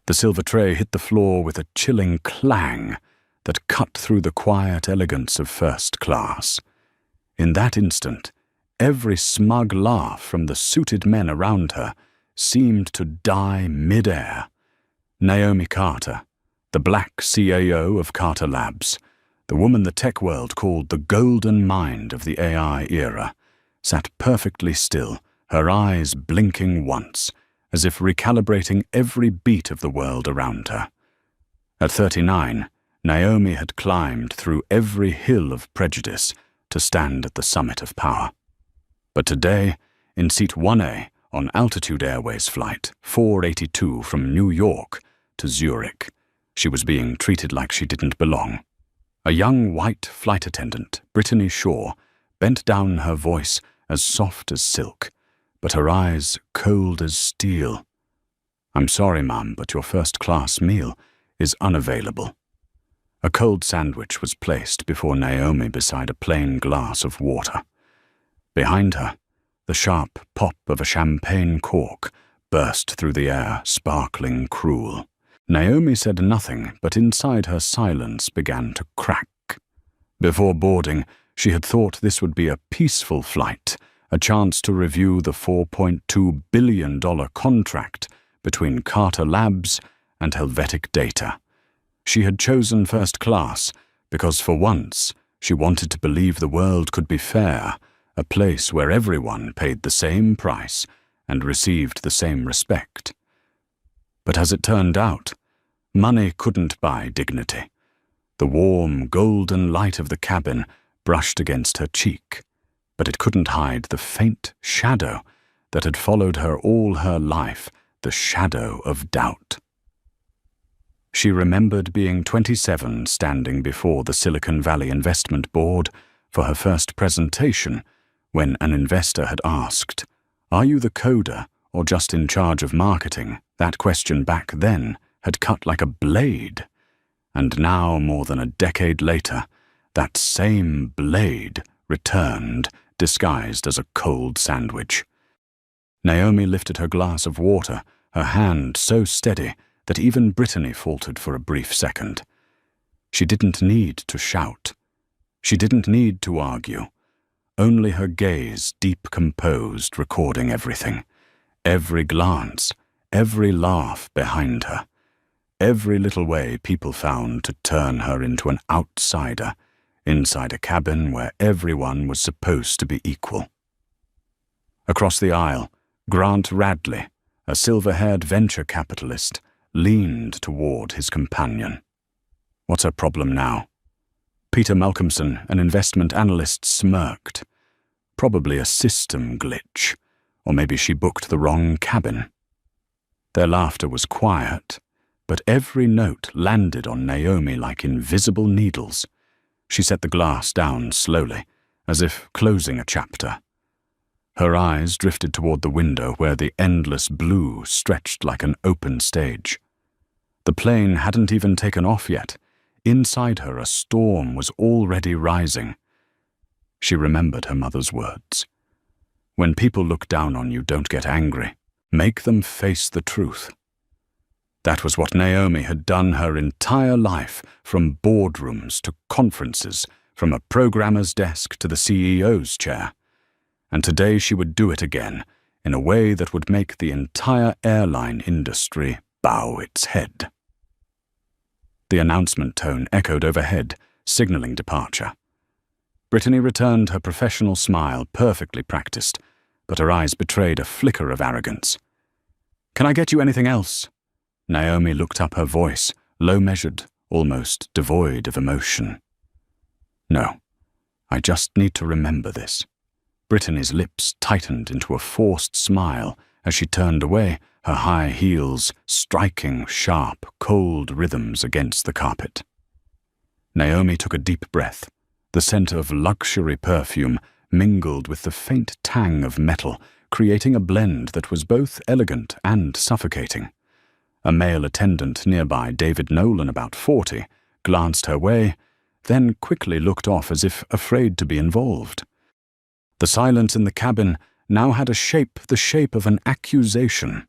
The silver tray hit the floor with a chilling clang that cut through the quiet elegance of first class. In that instant, every smug laugh from the suited men around her seemed to die mid-air. Naomi Carter, the black CAO of Carter Labs, the woman the tech world called the golden mind of the AI era, sat perfectly still, her eyes blinking once, as if recalibrating every beat of the world around her. At 39, Naomi had climbed through every hill of prejudice to stand at the summit of power. But today, in Seat 1A on Altitude Airways Flight 482 from New York to Zurich, she was being treated like she didn't belong. A young white flight attendant, Brittany Shaw, bent down, her voice as soft as silk, but her eyes cold as steel. "I'm sorry, ma'am, but your first-class meal is unavailable." A cold sandwich was placed before Naomi beside a plain glass of water. Behind her, the sharp pop of a champagne cork burst through the air, sparkling cruel. Naomi said nothing, but inside her silence began to crack. Before boarding, she had thought this would be a peaceful flight, a chance to review the $4.2 billion contract between Carter Labs and Helvetic Data. She had chosen first class because for once she wanted to believe the world could be fair, a place where everyone paid the same price and received the same respect. But as it turned out, money couldn't buy dignity. The warm, golden light of the cabin brushed against her cheek, but it couldn't hide the faint shadow that had followed her all her life, the shadow of doubt. She remembered being 27, standing before the Silicon Valley Investment Board for her first presentation, when an investor had asked, "Are you the coder or just in charge of marketing?" That question back then had cut like a blade, and now, more than a decade later, that same blade returned, disguised as a cold sandwich. Naomi lifted her glass of water, her hand so steady that even Brittany faltered for a brief second. She didn't need to shout. She didn't need to argue. Only her gaze, deep composed, recording everything. Every glance, every laugh behind her. Every little way people found to turn her into an outsider, inside a cabin where everyone was supposed to be equal. Across the aisle, Grant Radley, a silver-haired venture capitalist, leaned toward his companion. "What's her problem now?" Peter Malcolmson, an investment analyst, smirked. Probably a system glitch, or maybe she booked the wrong cabin. Their laughter was quiet, but every note landed on Naomi like invisible needles. She set the glass down slowly, as if closing a chapter. Her eyes drifted toward the window where the endless blue stretched like an open stage. The plane hadn't even taken off yet. Inside her, a storm was already rising. She remembered her mother's words. "When people look down on you, don't get angry. Make them face the truth." That was what Naomi had done her entire life, from boardrooms to conferences, from a programmer's desk to the CEO's chair. And today she would do it again, in a way that would make the entire airline industry bow its head. The announcement tone echoed overhead, signaling departure. Brittany returned her professional smile, perfectly practiced, but her eyes betrayed a flicker of arrogance. "Can I get you anything else?" Naomi looked up, her voice, low-measured, almost devoid of emotion. "No, I just need to remember this." Brittany's lips tightened into a forced smile as she turned away, her high heels striking sharp, cold rhythms against the carpet. Naomi took a deep breath. The scent of luxury perfume mingled with the faint tang of metal, creating a blend that was both elegant and suffocating. A male attendant nearby, David Nolan, about 40, glanced her way, then quickly looked off as if afraid to be involved. The silence in the cabin now had the shape of an accusation.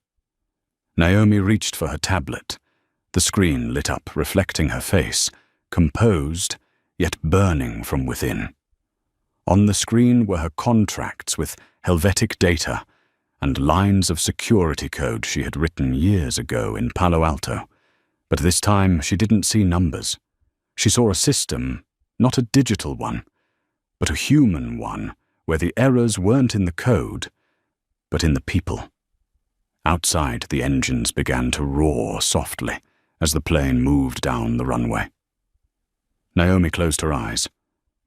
Naomi reached for her tablet, The screen lit up, reflecting her face, composed, yet burning from within. On the screen were her contracts with Helvetic Data and lines of security code she had written years ago in Palo Alto. But this time she didn't see numbers. She saw a system, not a digital one, but a human one, where the errors weren't in the code, but in the people. Outside, the engines began to roar softly as the plane moved down the runway. Naomi closed her eyes.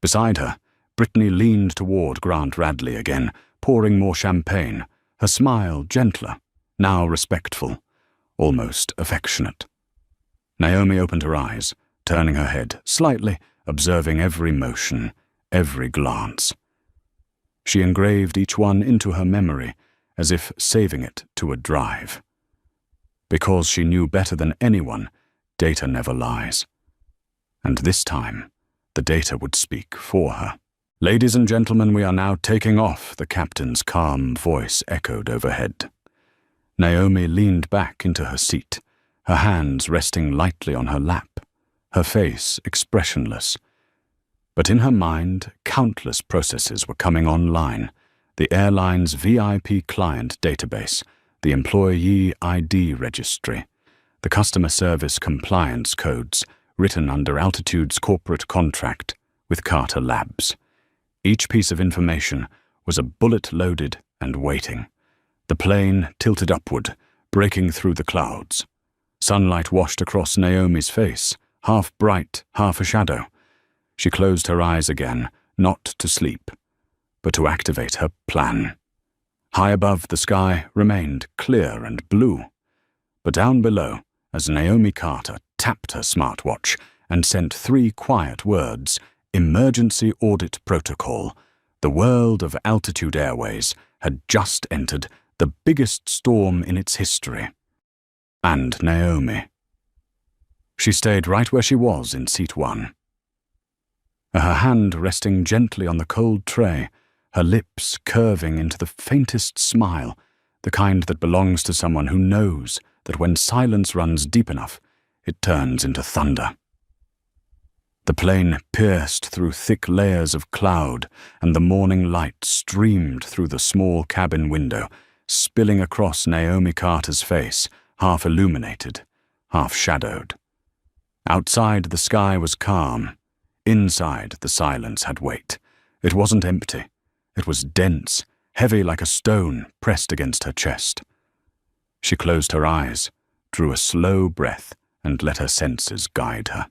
Beside her, Brittany leaned toward Grant Radley again, pouring more champagne, her smile gentler, now respectful, almost affectionate. Naomi opened her eyes, turning her head slightly, observing every motion, every glance. She engraved each one into her memory, as if saving it to a drive. Because she knew better than anyone, data never lies. And this time, the data would speak for her. "Ladies and gentlemen, we are now taking off," the captain's calm voice echoed overhead. Naomi leaned back into her seat, her hands resting lightly on her lap, her face expressionless. But in her mind, countless processes were coming online: the airline's VIP client database, the employee ID registry, the customer service compliance codes written under Altitude's corporate contract with Carter Labs. Each piece of information was a bullet loaded and waiting. The plane tilted upward, breaking through the clouds. Sunlight washed across Naomi's face, half bright, half a shadow. She closed her eyes again, not to sleep, but to activate her plan. High above, the sky remained clear and blue. But down below, as Naomi Carter tapped her smartwatch and sent 3 quiet words, "Emergency Audit Protocol," the world of Altitude Airways had just entered the biggest storm in its history. And Naomi. She stayed right where she was in seat 1. Her hand resting gently on the cold tray, her lips curving into the faintest smile, the kind that belongs to someone who knows that when silence runs deep enough, it turns into thunder. The plane pierced through thick layers of cloud, and the morning light streamed through the small cabin window, spilling across Naomi Carter's face, half illuminated, half shadowed. Outside, the sky was calm. Inside, the silence had weight. It wasn't empty. It was dense, heavy like a stone pressed against her chest. She closed her eyes, drew a slow breath, and let her senses guide her.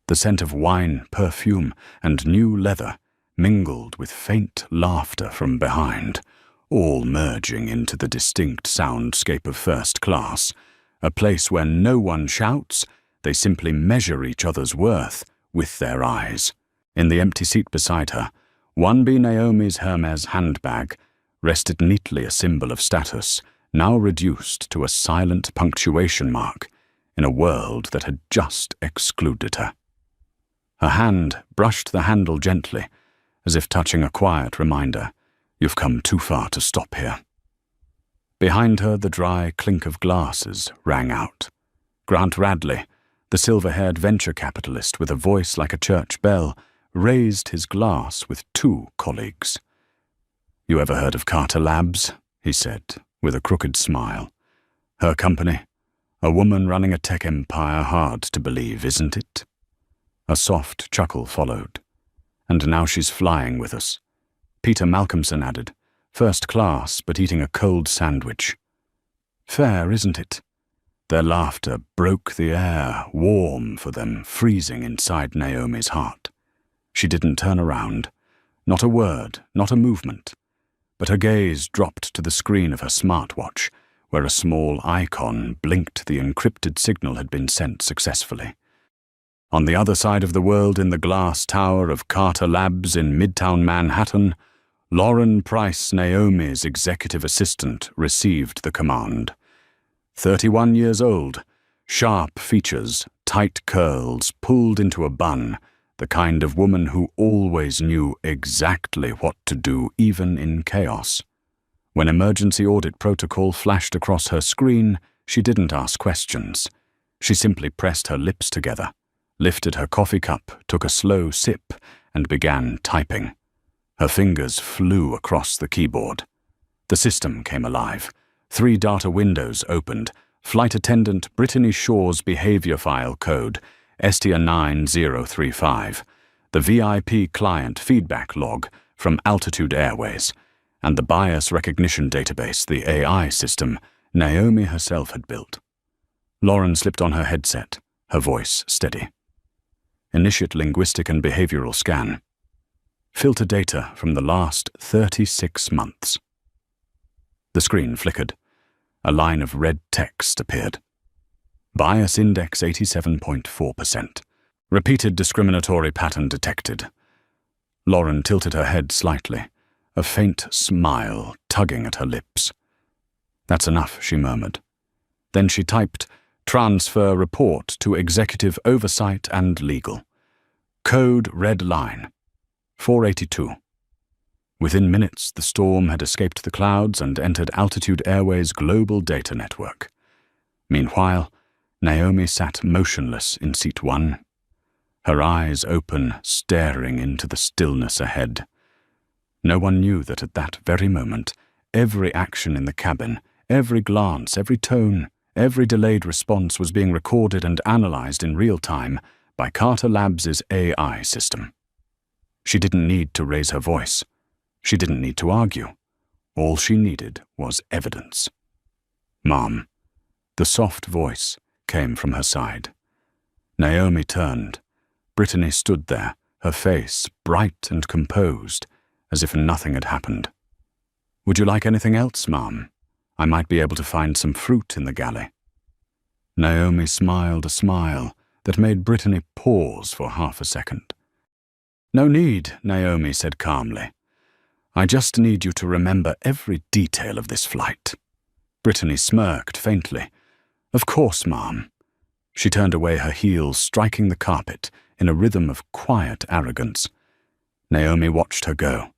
The scent of wine, perfume, and new leather mingled with faint laughter from behind, all merging into the distinct soundscape of first class, a place where no one shouts, they simply measure each other's worth with their eyes. In the empty seat beside her, 1B Naomi's Hermes handbag rested neatly, a symbol of status, now reduced to a silent punctuation mark in a world that had just excluded her. Her hand brushed the handle gently, as if touching a quiet reminder, "You've come too far to stop here." Behind her, the dry clink of glasses rang out. Grant Radley, the silver-haired venture capitalist with a voice like a church bell, raised his glass with 2 colleagues. "You ever heard of Carter Labs?" he said, with a crooked smile. "Her company? A woman running a tech empire, hard to believe, isn't it?" A soft chuckle followed. "And now she's flying with us," Peter Malcolmson added, "first class, but eating a cold sandwich." "Fair, isn't it?" Their laughter broke the air, warm for them, freezing inside Naomi's heart. She didn't turn around. Not a word, not a movement. But her gaze dropped to the screen of her smartwatch, where a small icon blinked the encrypted signal had been sent successfully. On the other side of the world, in the glass tower of Carter Labs in Midtown Manhattan, Lauren Price, Naomi's executive assistant, received the command. 31 years old, sharp features, tight curls, pulled into a bun, the kind of woman who always knew exactly what to do, even in chaos. When emergency audit protocol flashed across her screen, she didn't ask questions. She simply pressed her lips together, lifted her coffee cup, took a slow sip, and began typing. Her fingers flew across the keyboard. The system came alive. 3 data windows opened. Flight attendant Brittany Shaw's behavior file code, STR 9035. The VIP client feedback log from Altitude Airways, and the bias recognition database, the AI system, Naomi herself had built. Lauren slipped on her headset, her voice steady. Initiate linguistic and behavioral scan. Filter data from the last 36 months. The screen flickered. A line of red text appeared. Bias index 87.4%. Repeated discriminatory pattern detected. Lauren tilted her head slightly, a faint smile tugging at her lips. That's enough, she murmured. Then she typed, transfer report to executive oversight and legal. Code red line, 482. Within minutes, the storm had escaped the clouds and entered Altitude Airways' global data network. Meanwhile, Naomi sat motionless in seat 1, her eyes open, staring into the stillness ahead. No one knew that at that very moment, every action in the cabin, every glance, every tone, every delayed response was being recorded and analyzed in real time by Carter Labs' AI system. She didn't need to raise her voice. She didn't need to argue. All she needed was evidence. "Mom." The soft voice came from her side. Naomi turned. Brittany stood there, her face bright and composed, as if nothing had happened. "Would you like anything else, Mom? I might be able to find some fruit in the galley." Naomi smiled a smile that made Brittany pause for half a second. "No need," Naomi said calmly. "I just need you to remember every detail of this flight." Brittany smirked faintly. "Of course, Mom." She turned away, her heels striking the carpet in a rhythm of quiet arrogance. Naomi watched her go.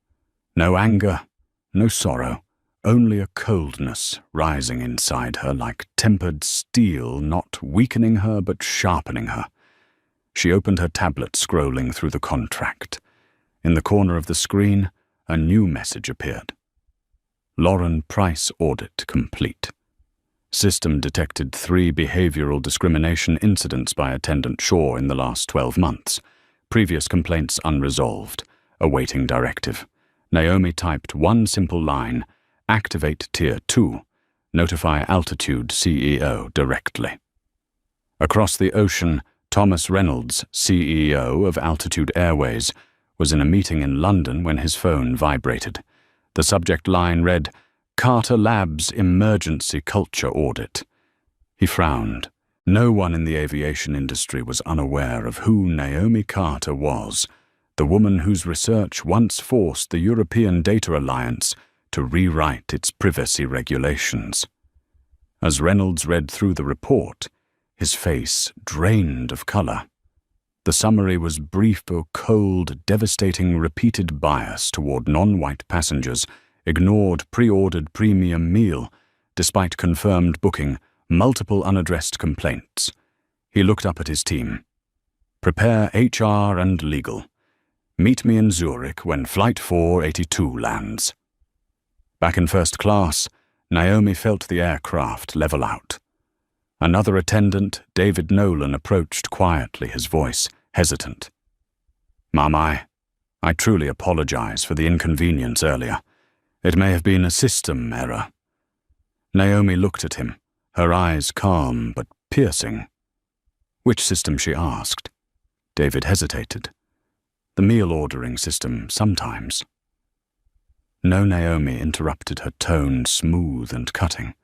No anger, no sorrow, only a coldness rising inside her like tempered steel, not weakening her but sharpening her. She opened her tablet, scrolling through the contract. In the corner of the screen, a new message appeared. Lauren Price audit complete. System detected 3 behavioral discrimination incidents by Attendant Shaw in the last 12 months. Previous complaints unresolved. Awaiting directive. Naomi typed one simple line, activate Tier 2, notify Altitude CEO directly. Across the ocean, Thomas Reynolds, CEO of Altitude Airways, was in a meeting in London when his phone vibrated. The subject line read, Carter Labs Emergency Culture Audit. He frowned. No one in the aviation industry was unaware of who Naomi Carter was, the woman whose research once forced the European Data Alliance to rewrite its privacy regulations. As Reynolds read through the report, his face drained of color. The summary was brief or cold, devastating repeated bias toward non-white passengers, ignored pre-ordered premium meal, despite confirmed booking, multiple unaddressed complaints. He looked up at his team. Prepare HR and legal. Meet me in Zurich when Flight 482 lands. Back in first class, Naomi felt the aircraft level out. Another attendant, David Nolan, approached quietly, his voice hesitant. Mom, I truly apologize for the inconvenience earlier. It may have been a system error. Naomi looked at him, her eyes calm but piercing. Which system, she asked. David hesitated. The meal ordering system, sometimes. No, Naomi interrupted, her tone smooth and cutting.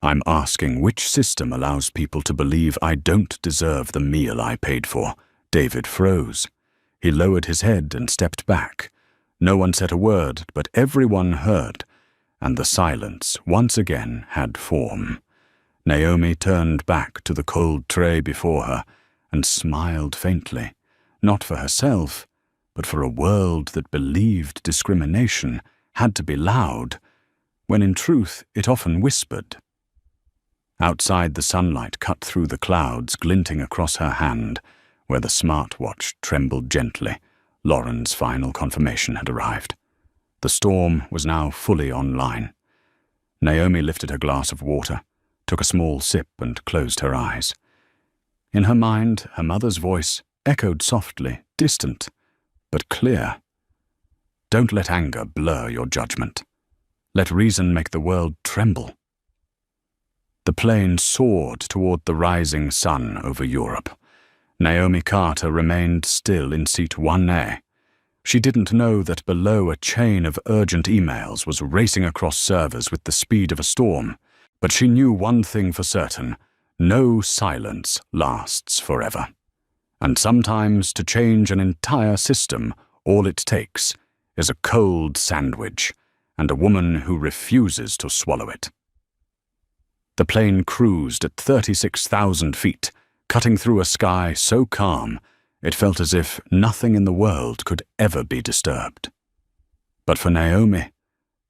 I'm asking which system allows people to believe I don't deserve the meal I paid for. David froze. He lowered his head and stepped back. No one said a word, but everyone heard, and the silence once again had form. Naomi turned back to the cold tray before her and smiled faintly, not for herself, but for a world that believed discrimination had to be loud, when in truth it often whispered. Outside, the sunlight cut through the clouds, glinting across her hand, where the smartwatch trembled gently. Lauren's final confirmation had arrived. The storm was now fully online. Naomi lifted her glass of water, took a small sip, and closed her eyes. In her mind, her mother's voice echoed softly, distant, but clear. Don't let anger blur your judgment. Let reason make the world tremble. The plane soared toward the rising sun over Europe. Naomi Carter remained still in seat 1A. She didn't know that below a chain of urgent emails was racing across servers with the speed of a storm, but she knew one thing for certain: no silence lasts forever. And sometimes to change an entire system, all it takes is a cold sandwich and a woman who refuses to swallow it. The plane cruised at 36,000 feet, cutting through a sky so calm it felt as if nothing in the world could ever be disturbed. But for Naomi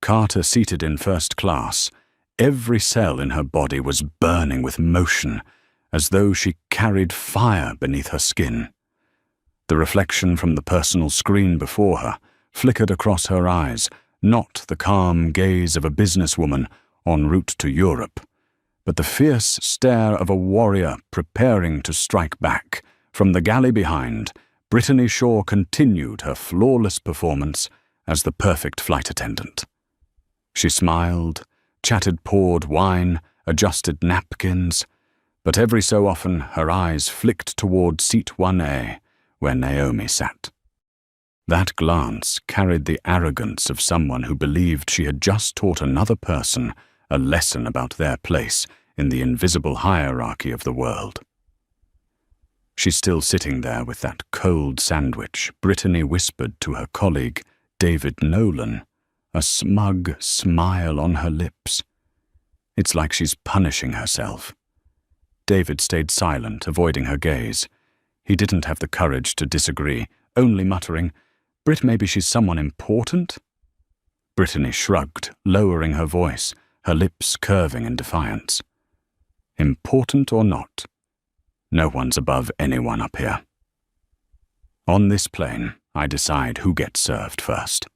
Carter, seated in first class, every cell in her body was burning with motion, as though she carried fire beneath her skin. The reflection from the personal screen before her flickered across her eyes, not the calm gaze of a businesswoman en route to Europe, but the fierce stare of a warrior preparing to strike back. From the galley behind, Brittany Shaw continued her flawless performance as the perfect flight attendant. She smiled, chatted poured wine, adjusted napkins, but every so often her eyes flicked toward seat 1A, where Naomi sat. That glance carried the arrogance of someone who believed she had just taught another person a lesson about their place in the invisible hierarchy of the world. She's still sitting there with that cold sandwich, Brittany whispered to her colleague, David Nolan, a smug smile on her lips. It's like she's punishing herself. David stayed silent, avoiding her gaze. He didn't have the courage to disagree, only muttering, "Britt, maybe she's someone important?" Brittany shrugged, lowering her voice, her lips curving in defiance. Important or not, no one's above anyone up here. On this plane, I decide who gets served first.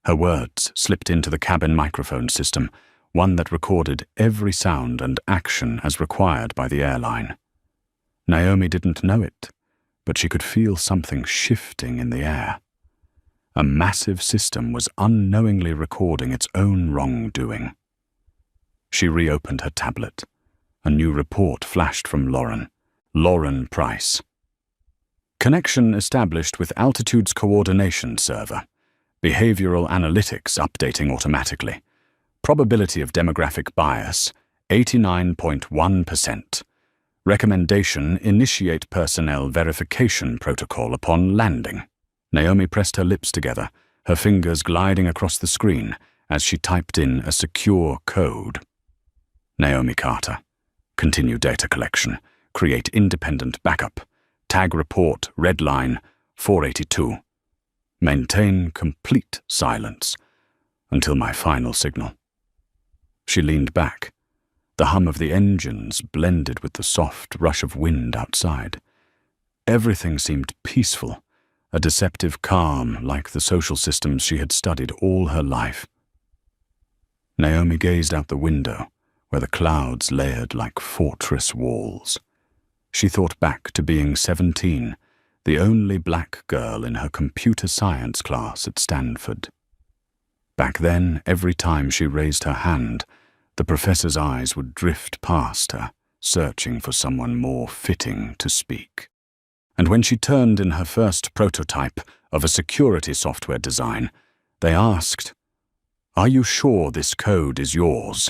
Her words slipped into the cabin microphone system, one that recorded every sound and action as required by the airline. Naomi didn't know it, but she could feel something shifting in the air. A massive system was unknowingly recording its own wrongdoing. She reopened her tablet. A new report flashed from Lauren Price. Connection established with Altitude's coordination server. Behavioral analytics updating automatically. Probability of demographic bias, 89.1%. Recommendation: initiate personnel verification protocol upon landing. Naomi pressed her lips together, her fingers gliding across the screen as she typed in a secure code. Naomi Carter. Continue data collection. Create independent backup. Tag report red line 482. Maintain complete silence until my final signal. She leaned back. The hum of the engines blended with the soft rush of wind outside. Everything seemed peaceful, a deceptive calm like the social systems she had studied all her life. Naomi gazed out the window, where the clouds layered like fortress walls. She thought back to being 17, the only black girl in her computer science class at Stanford. Back then, every time she raised her hand, the professor's eyes would drift past her, searching for someone more fitting to speak. And when she turned in her first prototype of a security software design, they asked, "Are you sure this code is yours?"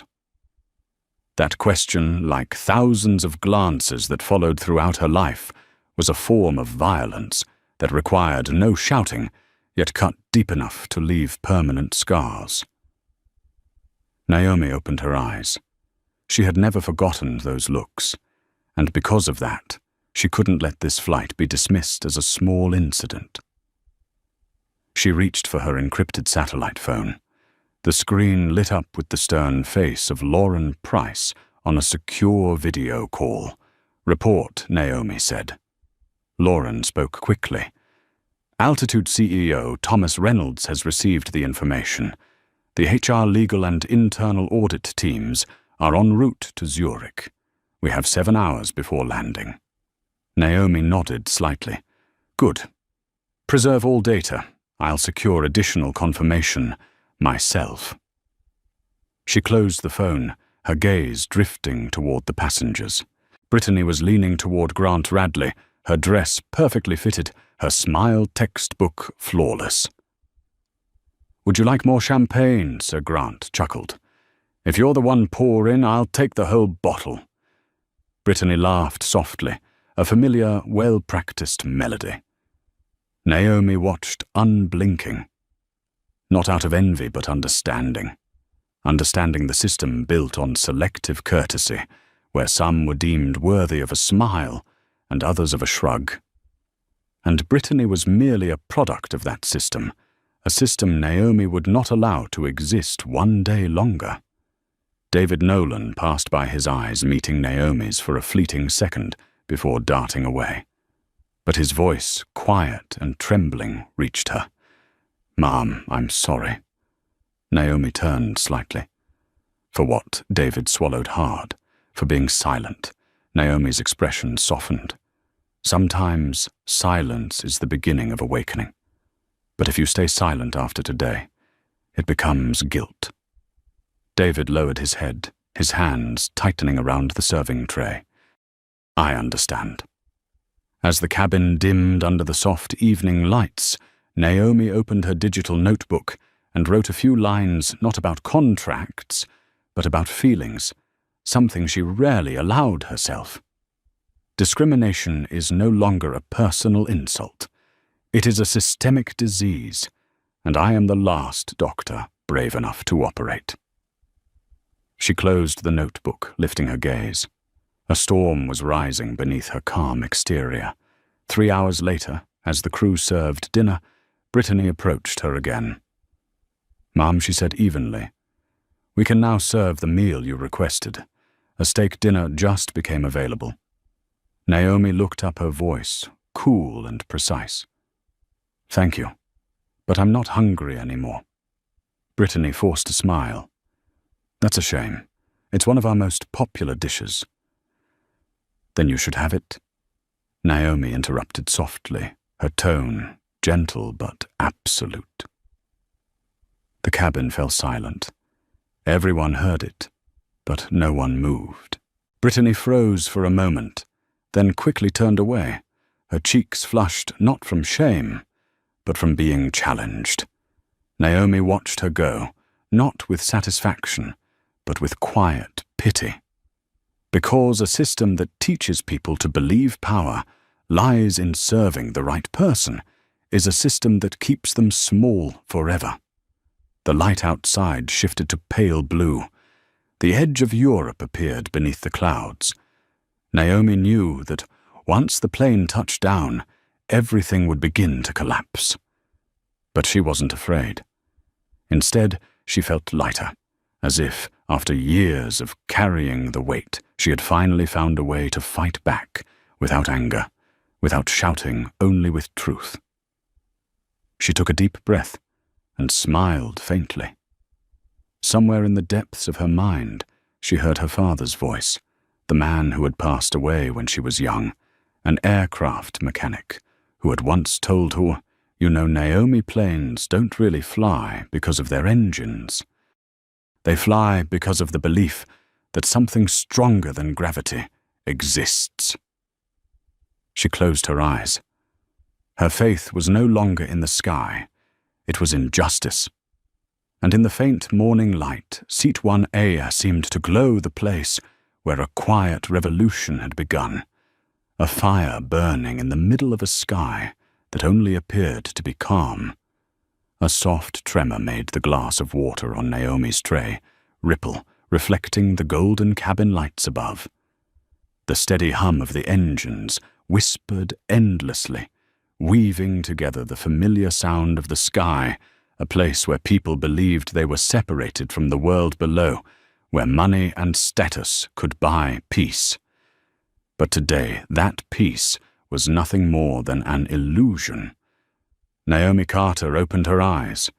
That question, like thousands of glances that followed throughout her life, was a form of violence that required no shouting, yet cut deep enough to leave permanent scars. Naomi opened her eyes. She had never forgotten those looks, and because of that, she couldn't let this flight be dismissed as a small incident. She reached for her encrypted satellite phone. The screen lit up with the stern face of Lauren Price on a secure video call. "Report," Naomi said. Lauren spoke quickly. "Altitude CEO Thomas Reynolds has received the information. The HR legal and internal audit teams are en route to Zurich. We have 7 hours before landing." Naomi nodded slightly. "Good. Preserve all data. I'll secure additional confirmation myself." She closed the phone, her gaze drifting toward the passengers. Brittany was leaning toward Grant Radley, her dress perfectly fitted, her smile textbook flawless. "Would you like more champagne?" Sir Grant chuckled. "If you're the one pouring, I'll take the whole bottle." Brittany laughed softly, a familiar, well-practiced melody. Naomi watched unblinking. Not out of envy, but understanding. Understanding the system built on selective courtesy, where some were deemed worthy of a smile and others of a shrug. And Brittany was merely a product of that system, a system Naomi would not allow to exist one day longer. David Nolan passed by his eyes, meeting Naomi's for a fleeting second before darting away. But his voice, quiet and trembling, reached her. "Ma'am, I'm sorry." Naomi turned slightly. "For what?" David swallowed hard. For being silent. Naomi's expression softened. "Sometimes silence is the beginning of awakening. But if you stay silent after today, it becomes guilt." David lowered his head, his hands tightening around the serving tray. "I understand." As the cabin dimmed under the soft evening lights, Naomi opened her digital notebook and wrote a few lines not about contracts, but about feelings, something she rarely allowed herself. Discrimination is no longer a personal insult. It is a systemic disease, and I am the last doctor brave enough to operate. She closed the notebook, lifting her gaze. A storm was rising beneath her calm exterior. 3 hours later, as the crew served dinner, Brittany approached her again. "Ma'am," she said evenly, "we can now serve the meal you requested. A steak dinner just became available." Naomi looked up, her voice cool and precise. "Thank you, but I'm not hungry anymore." Brittany forced a smile. "That's a shame. It's one of our most popular dishes." "Then you should have it." Naomi interrupted softly, her tone gentle but absolute. The cabin fell silent. Everyone heard it, but no one moved. Brittany froze for a moment, then quickly turned away, her cheeks flushed not from shame, but from being challenged. Naomi watched her go, not with satisfaction, but with quiet pity. Because a system that teaches people to believe power lies in serving the right person is a system that keeps them small forever. The light outside shifted to pale blue. The edge of Europe appeared beneath the clouds. Naomi knew that once the plane touched down, everything would begin to collapse. But she wasn't afraid. Instead, she felt lighter, as if, after years of carrying the weight, she had finally found a way to fight back, without anger, without shouting, only with truth. She took a deep breath and smiled faintly. Somewhere in the depths of her mind, she heard her father's voice, the man who had passed away when she was young, an aircraft mechanic, who had once told her, "You know, Naomi planes don't really fly because of their engines. They fly because of the belief that something stronger than gravity exists." She closed her eyes. Her faith was no longer in the sky. It was in justice. And in the faint morning light, Seat 1A seemed to glow the place where a quiet revolution had begun, a fire burning in the middle of a sky that only appeared to be calm. A soft tremor made the glass of water on Naomi's tray ripple, reflecting the golden cabin lights above. The steady hum of the engines whispered endlessly, weaving together the familiar sound of the sky, a place where people believed they were separated from the world below, where money and status could buy peace. But today, that peace was nothing more than an illusion. Naomi Carter opened her eyes.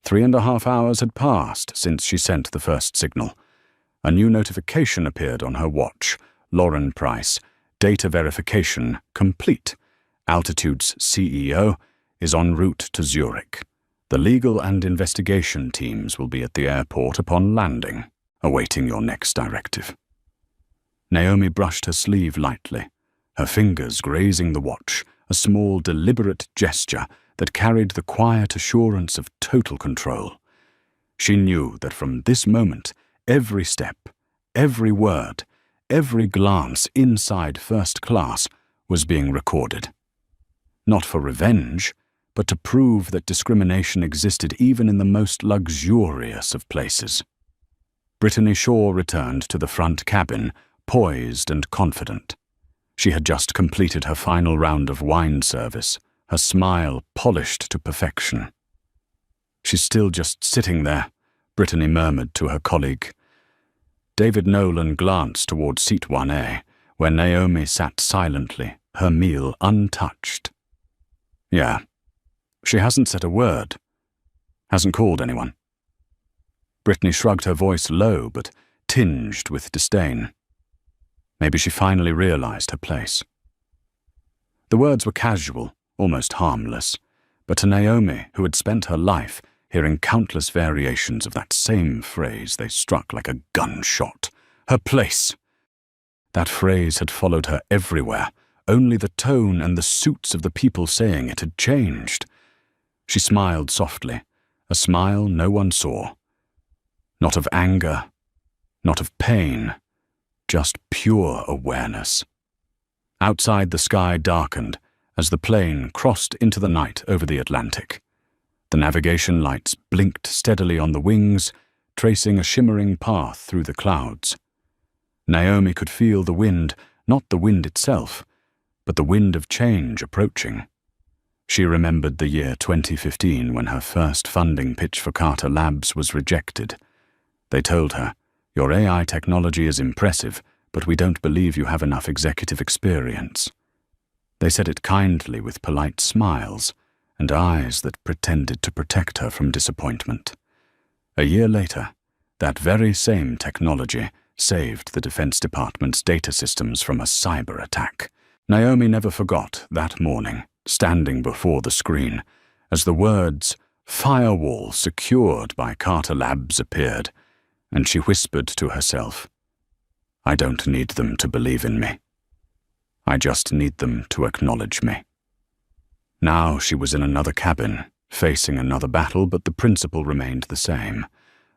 3.5 hours had passed since she sent the first signal. A new notification appeared on her watch. Lauren Price, data verification complete. Altitude's CEO is en route to Zurich. The legal and investigation teams will be at the airport upon landing, awaiting your next directive. Naomi brushed her sleeve lightly, her fingers grazing the watch, a small, deliberate gesture that carried the quiet assurance of total control. She knew that from this moment, every step, every word, every glance inside first class was being recorded. Not for revenge, but to prove that discrimination existed even in the most luxurious of places. Brittany Shaw returned to the front cabin, poised and confident. She had just completed her final round of wine service, her smile polished to perfection. "She's still just sitting there," Brittany murmured to her colleague. David Nolan glanced toward seat 1A, where Naomi sat silently, her meal untouched. "Yeah. She hasn't said a word. Hasn't called anyone." Brittany shrugged, her voice low but tinged with disdain. Maybe she finally realized her place. The words were casual, almost harmless, but to Naomi, who had spent her life hearing countless variations of that same phrase, they struck like a gunshot. Her place! That phrase had followed her everywhere. Only the tone and the suits of the people saying it had changed. She smiled softly, a smile no one saw. Not of anger, not of pain, just pure awareness. Outside, the sky darkened as the plane crossed into the night over the Atlantic. The navigation lights blinked steadily on the wings, tracing a shimmering path through the clouds. Naomi could feel the wind, not the wind itself, but the wind of change approaching. She remembered the year 2015 when her first funding pitch for Carter Labs was rejected. They told her, "Your AI technology is impressive, but we don't believe you have enough executive experience." They said it kindly with polite smiles and eyes that pretended to protect her from disappointment. A year later, that very same technology saved the Defense Department's data systems from a cyber attack. Naomi never forgot that morning, standing before the screen, as the words, "firewall secured by Carter Labs" appeared, and she whispered to herself, "I don't need them to believe in me. I just need them to acknowledge me." Now she was in another cabin, facing another battle, but the principle remained the same.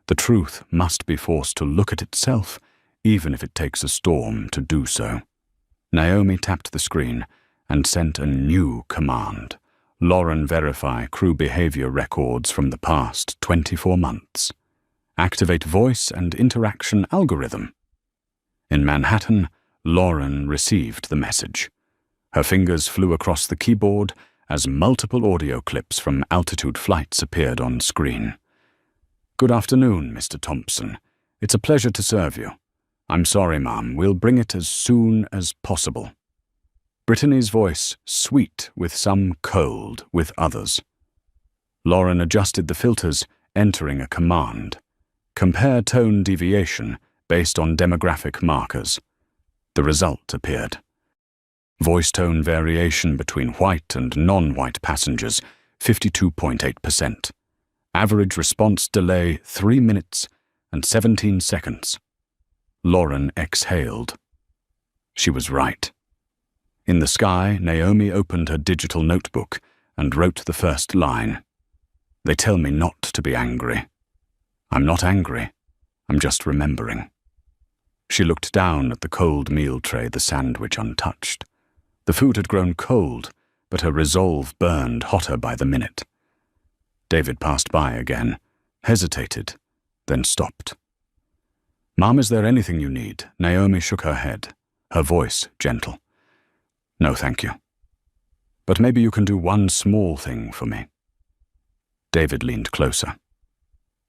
The truth must be forced to look at itself, even if it takes a storm to do so. Naomi tapped the screen and sent a new command. Lauren, verify crew behavior records from the past 24 months. Activate voice and interaction algorithm. In Manhattan, Lauren received the message. Her fingers flew across the keyboard as multiple audio clips from altitude flights appeared on screen. "Good afternoon, Mr. Thompson. It's a pleasure to serve you. I'm sorry, ma'am. We'll bring it as soon as possible." Brittany's voice sweet with some, cold with others. Lauren adjusted the filters, entering a command. Compare tone deviation based on demographic markers. The result appeared. Voice tone variation between white and non-white passengers, 52.8%. Average response delay 3 minutes and 17 seconds. Lauren exhaled. She was right. In the sky, Naomi opened her digital notebook and wrote the first line. "They tell me not to be angry. I'm not angry. I'm just remembering." She looked down at the cold meal tray, the sandwich untouched. The food had grown cold, but her resolve burned hotter by the minute. David passed by again, hesitated, then stopped. "Mom, is there anything you need?" Naomi shook her head, her voice gentle. "No, thank you. But maybe you can do one small thing for me." David leaned closer.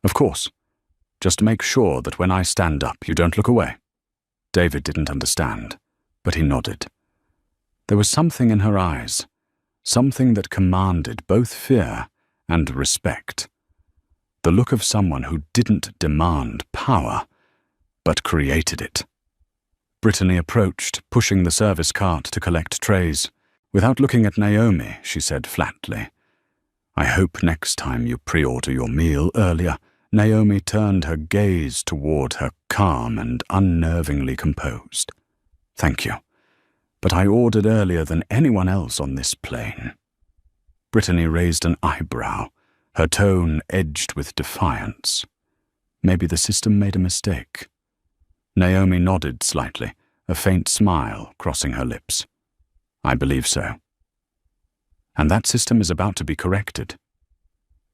"Of course. Just make sure that when I stand up, you don't look away." David didn't understand, but he nodded. There was something in her eyes, something that commanded both fear and respect. The look of someone who didn't demand power, but created it. Brittany approached, pushing the service cart to collect trays. Without looking at Naomi, she said flatly, "I hope next time you pre-order your meal earlier." Naomi turned her gaze toward her, calm and unnervingly composed. "Thank you, but I ordered earlier than anyone else on this plane." Brittany raised an eyebrow, her tone edged with defiance. Maybe the system made a mistake. Naomi nodded slightly, a faint smile crossing her lips. "I believe so. And that system is about to be corrected."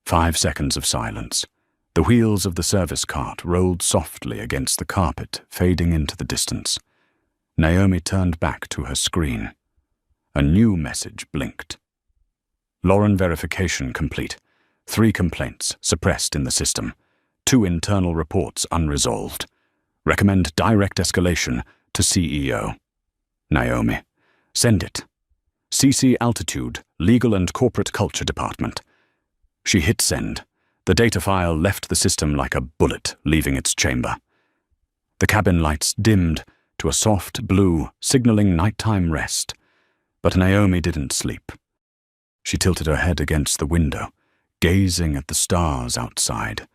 5 seconds of silence. The wheels of the service cart rolled softly against the carpet, fading into the distance. Naomi turned back to her screen. A new message blinked. "Lauren verification complete. 3 complaints suppressed in the system. 2 internal reports unresolved. Recommend direct escalation to CEO. Naomi. Send it. CC Altitude, Legal and Corporate Culture Department." She hit send. The data file left the system like a bullet leaving its chamber. The cabin lights dimmed to a soft blue, signaling nighttime rest. But Naomi didn't sleep. She tilted her head against the window, gazing at the stars outside,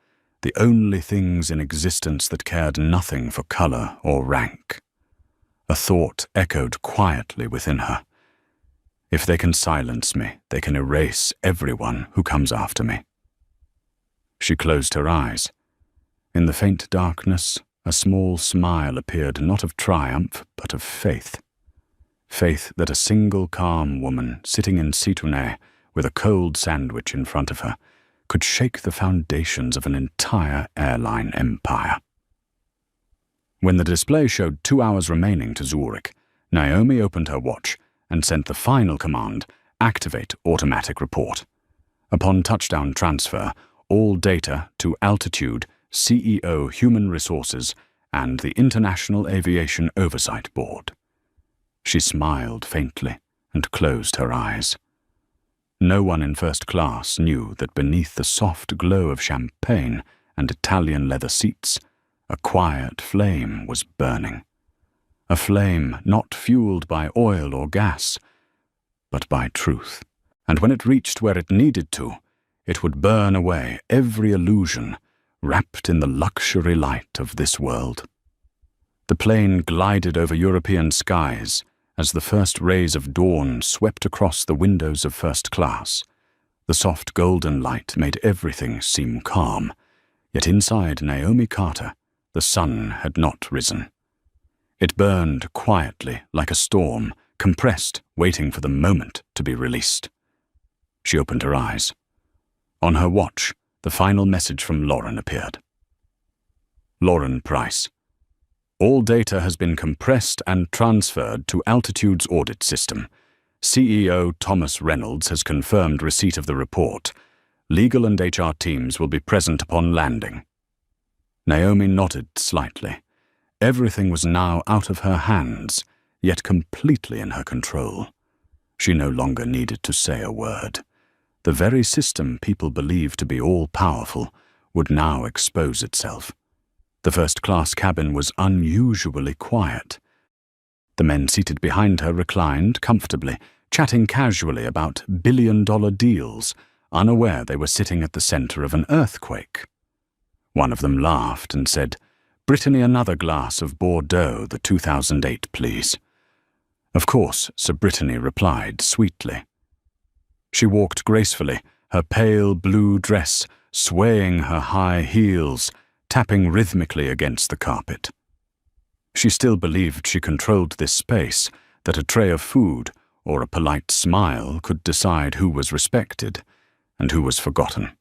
the only things in existence that cared nothing for color or rank. A thought echoed quietly within her. If they can silence me, they can erase everyone who comes after me. She closed her eyes. In the faint darkness, a small smile appeared, not of triumph, but of faith. Faith that a single calm woman sitting in Situne with a cold sandwich in front of her could shake the foundations of an entire airline empire. When the display showed 2 hours remaining to Zurich, Naomi opened her watch and sent the final command, "Activate automatic report." Upon touchdown transfer, all data to Altitude, CEO Human Resources, and the International Aviation Oversight Board. She smiled faintly and closed her eyes. No one in first class knew that beneath the soft glow of champagne and Italian leather seats, a quiet flame was burning. A flame not fueled by oil or gas, but by truth. And when it reached where it needed to, it would burn away every illusion wrapped in the luxury light of this world. The plane glided over European skies as the first rays of dawn swept across the windows of first class. The soft golden light made everything seem calm, yet inside Naomi Carter, the sun had not risen. It burned quietly like a storm, compressed, waiting for the moment to be released. She opened her eyes. On her watch, the final message from Lauren appeared. Lauren Price. All data has been compressed and transferred to Altitude's audit system. CEO Thomas Reynolds has confirmed receipt of the report. Legal and HR teams will be present upon landing. Naomi nodded slightly. Everything was now out of her hands, yet completely in her control. She no longer needed to say a word. The very system people believed to be all-powerful would now expose itself. The first-class cabin was unusually quiet. The men seated behind her reclined comfortably, chatting casually about billion-dollar deals, unaware they were sitting at the center of an earthquake. One of them laughed and said, "Brittany, another glass of Bordeaux, the 2008, please." "Of course," Sir Brittany replied sweetly. She walked gracefully, her pale blue dress swaying her high heels, tapping rhythmically against the carpet. She still believed she controlled this space, that a tray of food or a polite smile could decide who was respected and who was forgotten.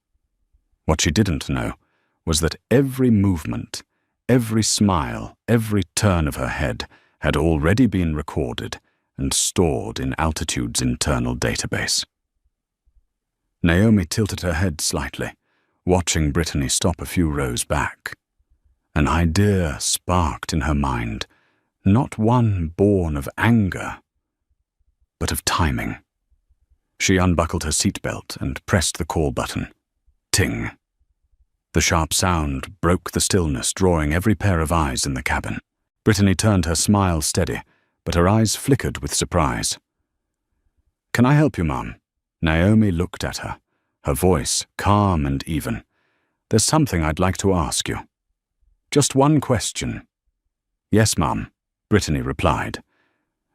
What she didn't know was that every movement, every smile, every turn of her head had already been recorded and stored in Altitude's internal database. Naomi tilted her head slightly, watching Brittany stop a few rows back. An idea sparked in her mind, not one born of anger, but of timing. She unbuckled her seatbelt and pressed the call button. Ting. The sharp sound broke the stillness, drawing every pair of eyes in the cabin. Brittany turned her smile steady, but her eyes flickered with surprise. "Can I help you, Mum?" Naomi looked at her, her voice calm and even. "There's something I'd like to ask you." "Just one question." "Yes, Mum," Brittany replied.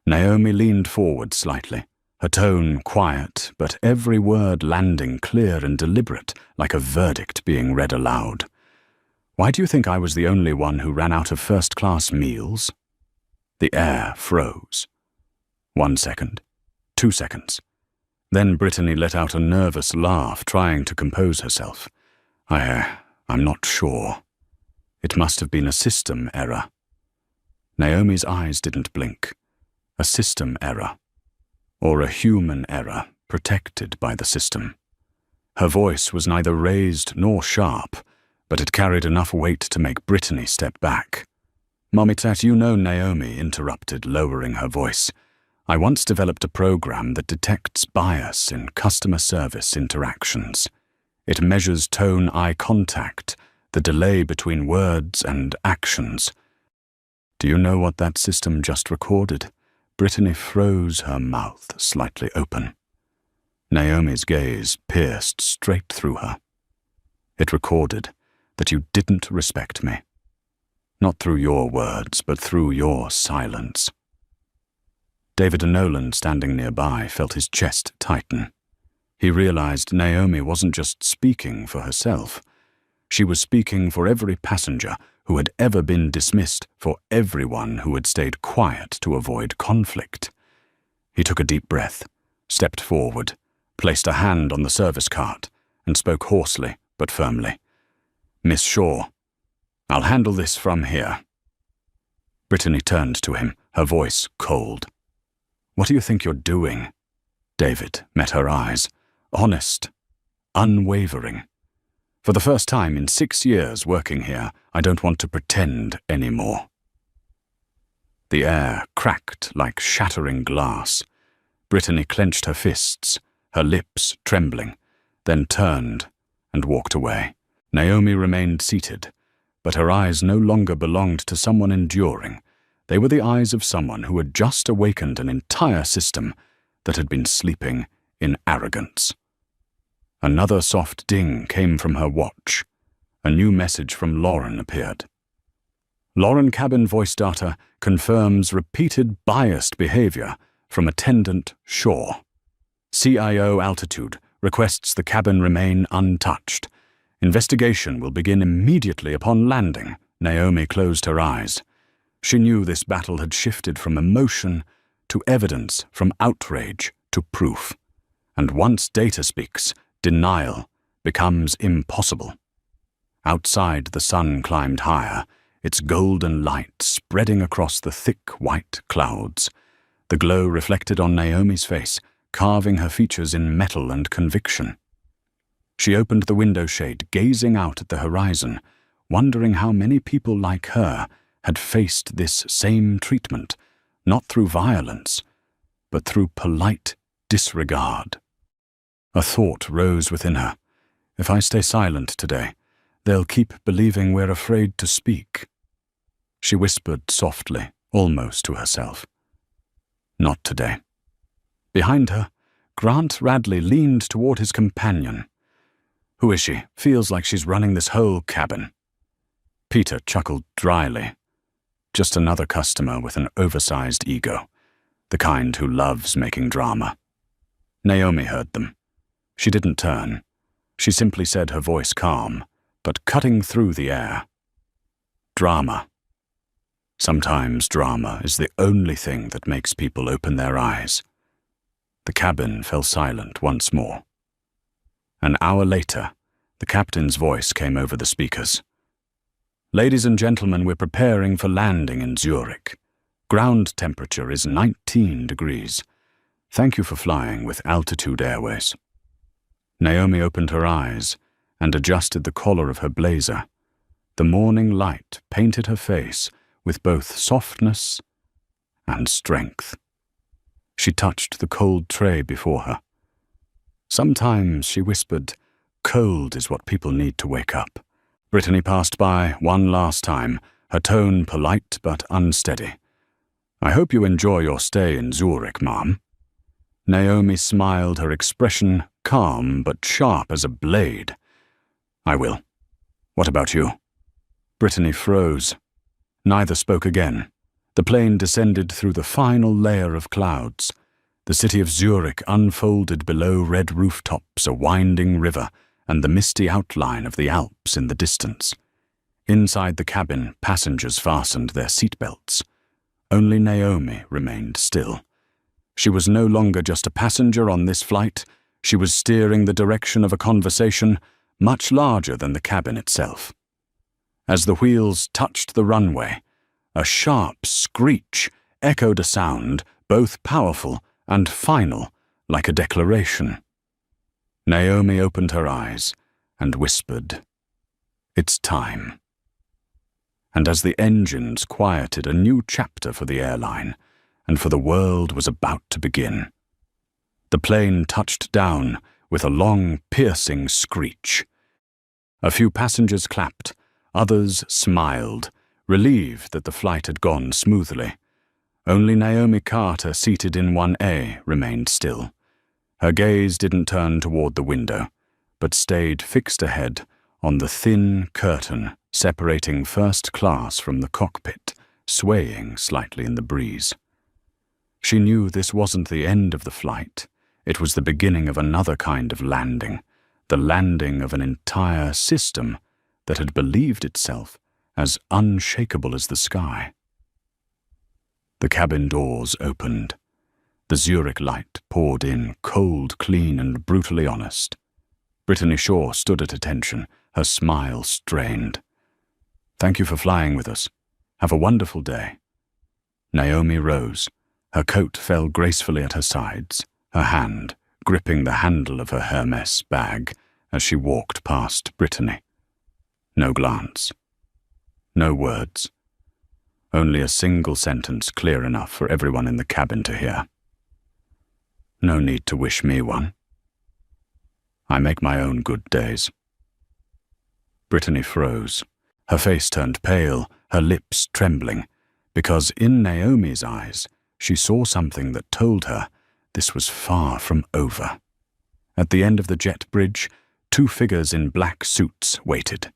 Naomi leaned forward slightly, her tone quiet, but every word landing clear and deliberate, like a verdict being read aloud. "Why do you think I was the only one who ran out of first-class meals?" The air froze. 1 second, 2 seconds. Then Brittany let out a nervous laugh, trying to compose herself. I'm not sure. It must have been a system error." Naomi's eyes didn't blink. A system error. Or a human error, protected by the system. Her voice was neither raised nor sharp, but it carried enough weight to make Brittany step back. "Mom, it's that you know," Naomi interrupted, lowering her voice. "I once developed a program that detects bias in customer service interactions. It measures tone-eye contact, the delay between words and actions." "Do you know what that system just recorded?" Brittany froze, her mouth slightly open. Naomi's gaze pierced straight through her. "It recorded that you didn't respect me. Not through your words, but through your silence." David Nolan, standing nearby, felt his chest tighten. He realized Naomi wasn't just speaking for herself. She was speaking for every passenger who had ever been dismissed, for everyone who had stayed quiet to avoid conflict. He took a deep breath, stepped forward, placed a hand on the service cart, and spoke hoarsely but firmly. "Miss Shaw, I'll handle this from here." Brittany turned to him, her voice cold. "What do you think you're doing?" David met her eyes, honest, unwavering. "For the first time in 6 years working here, I don't want to pretend anymore." The air cracked like shattering glass. Brittany clenched her fists, her lips trembling, then turned and walked away. Naomi remained seated, but her eyes no longer belonged to someone enduring. They were the eyes of someone who had just awakened an entire system that had been sleeping in arrogance. Another soft ding came from her watch. A new message from Lauren appeared. "Lauren cabin voice data confirms repeated biased behavior from attendant Shaw. CIO altitude requests the cabin remain untouched. Investigation will begin immediately upon landing." Naomi closed her eyes. She knew this battle had shifted from emotion to evidence, from outrage to proof. And once data speaks, denial becomes impossible. Outside, the sun climbed higher, its golden light spreading across the thick white clouds. The glow reflected on Naomi's face, carving her features in metal and conviction. She opened the window shade, gazing out at the horizon, wondering how many people like her had faced this same treatment, not through violence, but through polite disregard. A thought rose within her. If I stay silent today, they'll keep believing we're afraid to speak. She whispered softly, almost to herself. Not today. Behind her, Grant Radley leaned toward his companion. Who is she? Feels like she's running this whole cabin. Peter chuckled dryly. Just another customer with an oversized ego, the kind who loves making drama. Naomi heard them. She didn't turn. She simply said, her voice calm, but cutting through the air. Drama. Sometimes drama is the only thing that makes people open their eyes. The cabin fell silent once more. An hour later, the captain's voice came over the speakers. Ladies and gentlemen, we're preparing for landing in Zurich. Ground temperature is 19 degrees. Thank you for flying with Altitude Airways. Naomi opened her eyes and adjusted the collar of her blazer. The morning light painted her face with both softness and strength. She touched the cold tray before her. Sometimes, she whispered, cold is what people need to wake up. Brittany passed by one last time, her tone polite but unsteady. I hope you enjoy your stay in Zurich, ma'am. Naomi smiled, her expression calm but sharp as a blade. I will. What about you? Brittany froze. Neither spoke again. The plane descended through the final layer of clouds. The city of Zurich unfolded below red rooftops, a winding river, and the misty outline of the Alps in the distance. Inside the cabin, passengers fastened their seatbelts. Only Naomi remained still. She was no longer just a passenger on this flight. She was steering the direction of a conversation much larger than the cabin itself. As the wheels touched the runway, a sharp screech echoed a sound both powerful and final, like a declaration. Naomi opened her eyes and whispered, "It's time." And as the engines quieted, a new chapter for the airline and for the world was about to begin. The plane touched down with a long, piercing screech. A few passengers clapped, others smiled, relieved that the flight had gone smoothly. Only Naomi Carter, seated in 1A, remained still. Her gaze didn't turn toward the window, but stayed fixed ahead on the thin curtain separating first class from the cockpit, swaying slightly in the breeze. She knew this wasn't the end of the flight. It was the beginning of another kind of landing, the landing of an entire system that had believed itself as unshakable as the sky. The cabin doors opened. The Zurich light poured in, cold, clean, and brutally honest. Brittany Shaw stood at attention, her smile strained. "Thank you for flying with us. Have a wonderful day." Naomi rose. Her coat fell gracefully at her sides, her hand gripping the handle of her Hermes bag as she walked past Brittany. No glance. No words. Only a single sentence clear enough for everyone in the cabin to hear. "No need to wish me one. I make my own good days." Brittany froze. Her face turned pale, her lips trembling, because in Naomi's eyes she saw something that told her this was far from over. At the end of the jet bridge, two figures in black suits waited.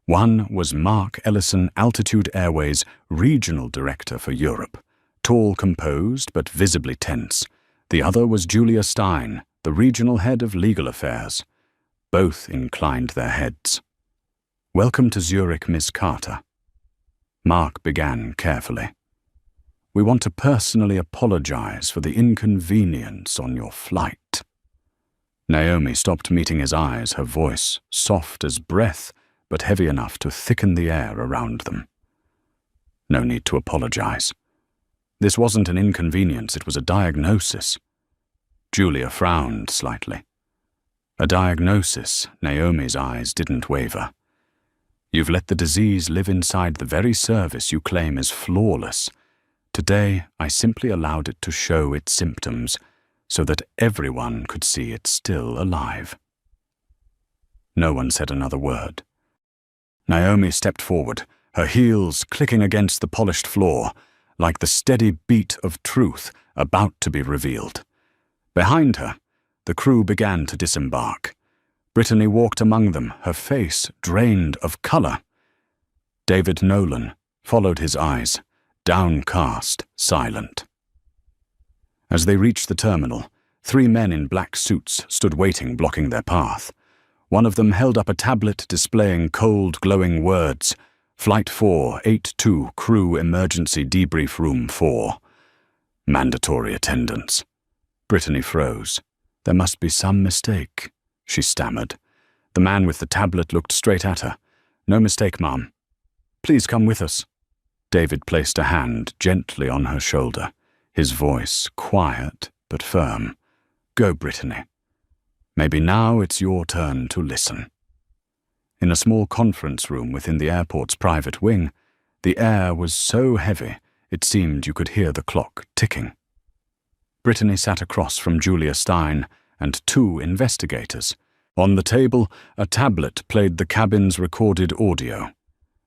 One was Mark Ellison, Altitude Airways Regional Director for Europe, tall, composed, but visibly tense. The other was Julia Stein, the Regional Head of Legal Affairs. Both inclined their heads. "Welcome to Zurich, Miss Carter." Mark began carefully. "We want to personally apologize for the inconvenience on your flight." Naomi stopped meeting his eyes, her voice soft as breath, but heavy enough to thicken the air around them. No need to apologize. This wasn't an inconvenience, it was a diagnosis. Julia frowned slightly. A diagnosis, Naomi's eyes didn't waver. You've let the disease live inside the very service you claim is flawless. Today, I simply allowed it to show its symptoms so that everyone could see it's still alive. No one said another word. Naomi stepped forward, her heels clicking against the polished floor, like the steady beat of truth about to be revealed. Behind her, the crew began to disembark. Brittany walked among them, her face drained of color. David Nolan followed his eyes, downcast, silent. As they reached the terminal, 3 men in black suits stood waiting, blocking their path. One of them held up a tablet displaying cold, glowing words. Flight 482, Crew Emergency Debrief Room 4. Mandatory attendance. Brittany froze. There must be some mistake, she stammered. The man with the tablet looked straight at her. "No mistake, ma'am. Please come with us." David placed a hand gently on her shoulder, his voice quiet but firm. "Go, Brittany. Maybe now it's your turn to listen." In a small conference room within the airport's private wing, the air was so heavy it seemed you could hear the clock ticking. Brittany sat across from Julia Stein and two investigators. On the table, a tablet played the cabin's recorded audio.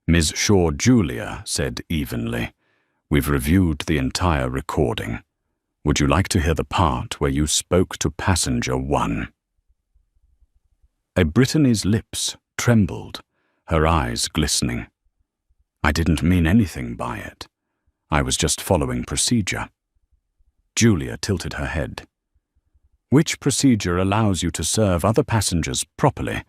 Ms. Shaw Julia said evenly, "We've reviewed the entire recording. Would you like to hear the part where you spoke to passenger 1? Brittany's lips trembled, her eyes glistening. "I didn't mean anything by it. I was just following procedure." Julia tilted her head. "Which procedure allows you to serve other passengers properly,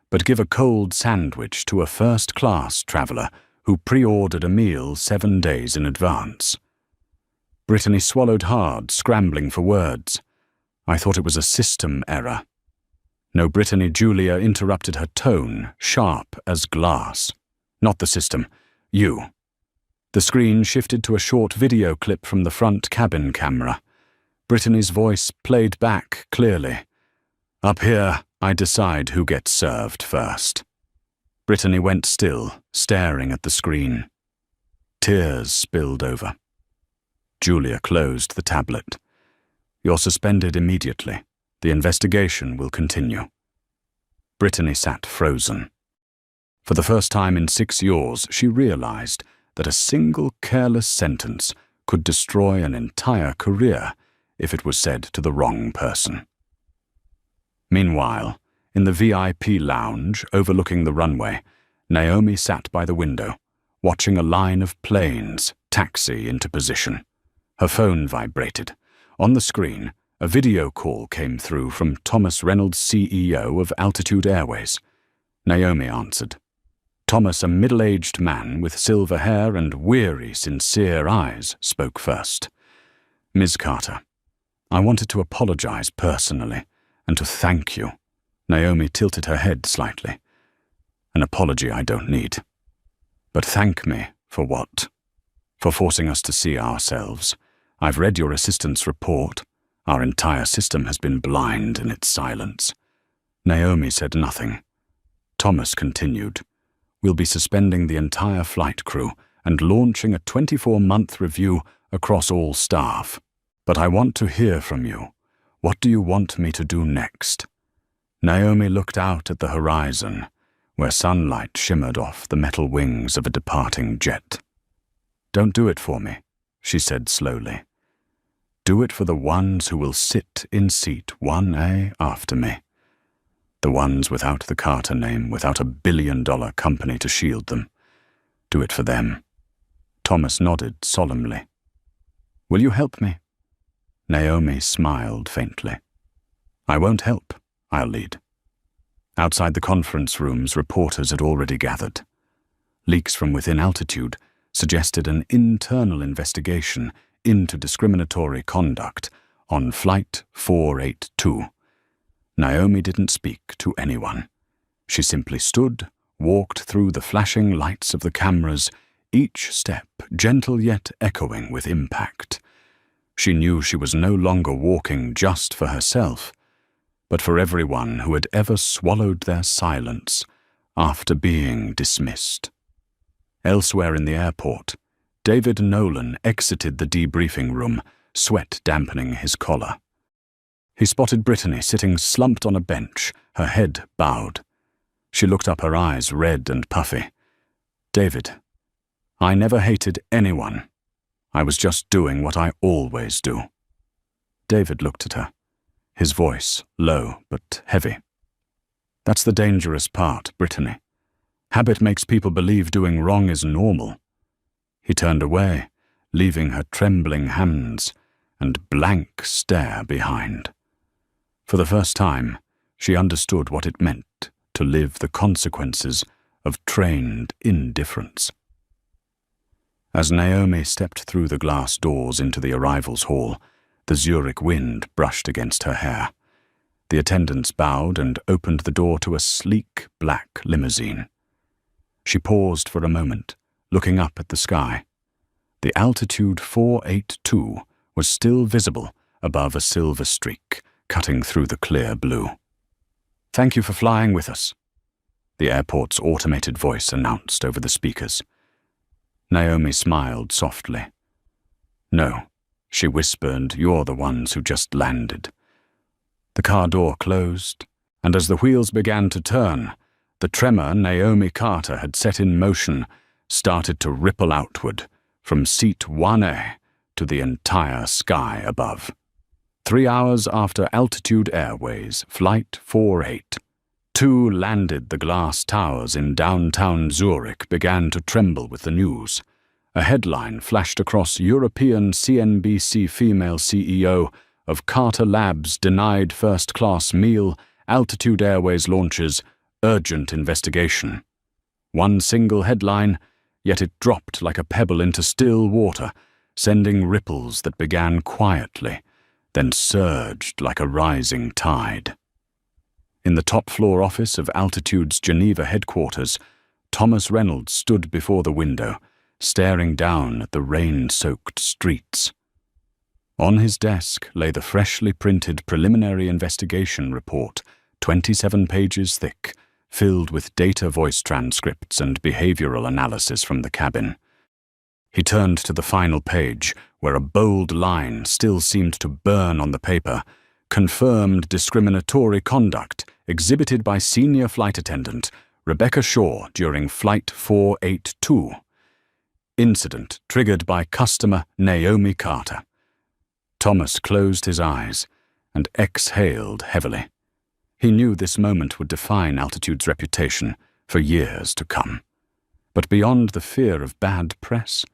but give a cold sandwich to a first-class traveller who pre-ordered a meal 7 days in advance?" Brittany swallowed hard, scrambling for words. "I thought it was a system error." "No, Brittany," Julia interrupted, her tone sharp as glass. "Not the system. You." The screen shifted to a short video clip from the front cabin camera. Brittany's voice played back clearly. "Up here, I decide who gets served first." Brittany went still, staring at the screen. Tears spilled over. Julia closed the tablet. "You're suspended immediately. The investigation will continue." Brittany sat frozen. For the first time in 6 years, she realized that a single careless sentence could destroy an entire career if it was said to the wrong person. Meanwhile, in the VIP lounge overlooking the runway, Naomi sat by the window, watching a line of planes taxi into position. Her phone vibrated. On the screen, a video call came through from Thomas Reynolds, CEO of Altitude Airways. Naomi answered. Thomas, a middle-aged man with silver hair and weary, sincere eyes, spoke first. "Ms. Carter, I wanted to apologize personally and to thank you." Naomi tilted her head slightly. "An apology I don't need. But thank me for what? For forcing us to see ourselves. I've read your assistant's report. Our entire system has been blind in its silence." Naomi said nothing. Thomas continued. "We'll be suspending the entire flight crew and launching a 24-month review across all staff. But I want to hear from you. What do you want me to do next?" Naomi looked out at the horizon, where sunlight shimmered off the metal wings of a departing jet. "Don't do it for me," she said slowly. "Do it for the ones who will sit in seat 1A after me. The ones without the Carter name, without a billion-dollar company to shield them. Do it for them." Thomas nodded solemnly. "Will you help me?" Naomi smiled faintly. "I won't help. I'll lead." Outside the conference rooms, reporters had already gathered. Leaks from within Altitude suggested an internal investigation into discriminatory conduct on Flight 482. Naomi didn't speak to anyone. She simply stood, walked through the flashing lights of the cameras, each step gentle yet echoing with impact. She knew she was no longer walking just for herself, but for everyone who had ever swallowed their silence after being dismissed. Elsewhere in the airport, David Nolan exited the debriefing room, sweat dampening his collar. He spotted Brittany sitting slumped on a bench, her head bowed. She looked up, her eyes red and puffy. "David, I never hated anyone. I was just doing what I always do." David looked at her, his voice low but heavy. "That's the dangerous part, Brittany. Habit makes people believe doing wrong is normal." He turned away, leaving her trembling hands and blank stare behind. For the first time, she understood what it meant to live the consequences of trained indifference. As Naomi stepped through the glass doors into the arrivals hall, the Zurich wind brushed against her hair. The attendants bowed and opened the door to a sleek black limousine. She paused for a moment, looking up at the sky. The Altitude 482 was still visible above a silver streak, cutting through the clear blue. "Thank you for flying with us." the airport's automated voice announced over the speakers. Naomi smiled softly. "No," she whispered, "you're the ones who just landed." The car door closed, and as the wheels began to turn, the tremor Naomi Carter had set in motion started to ripple outward from seat 1A to the entire sky above. 3 hours after Altitude Airways Flight 482 landed, the glass towers in downtown Zurich began to tremble with the news. A headline flashed across European CNBC: female CEO of Carter Labs denied first-class meal, Altitude Airways launches urgent investigation. One single headline, yet it dropped like a pebble into still water, sending ripples that began quietly, then surged like a rising tide. In the top-floor office of Altitude's Geneva headquarters, Thomas Reynolds stood before the window, staring down at the rain-soaked streets. On his desk lay the freshly printed preliminary investigation report, 27 pages thick, filled with data voice transcripts and behavioral analysis from the cabin. He turned to the final page, where a bold line still seemed to burn on the paper: confirmed discriminatory conduct exhibited by senior flight attendant Rebecca Shaw during Flight 482. Incident triggered by customer Naomi Carter. Thomas closed his eyes and exhaled heavily. He knew this moment would define Altitude's reputation for years to come. But beyond the fear of bad press,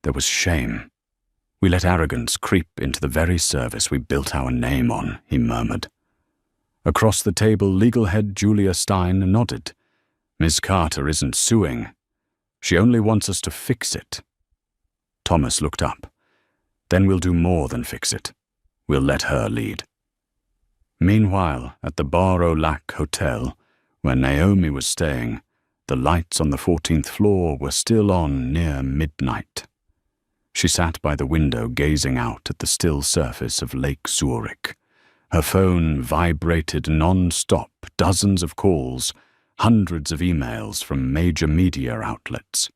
there was shame. "We let arrogance creep into the very service we built our name on," he murmured. Across the table, legal head Julia Stein nodded. "Ms. Carter isn't suing. She only wants us to fix it." Thomas looked up. "Then we'll do more than fix it. We'll let her lead." Meanwhile, at the Bar au Lac Hotel, where Naomi was staying, the lights on the 14th floor were still on near midnight. She sat by the window gazing out at the still surface of Lake Zurich. Her phone vibrated non-stop, dozens of calls, hundreds of emails from major media outlets.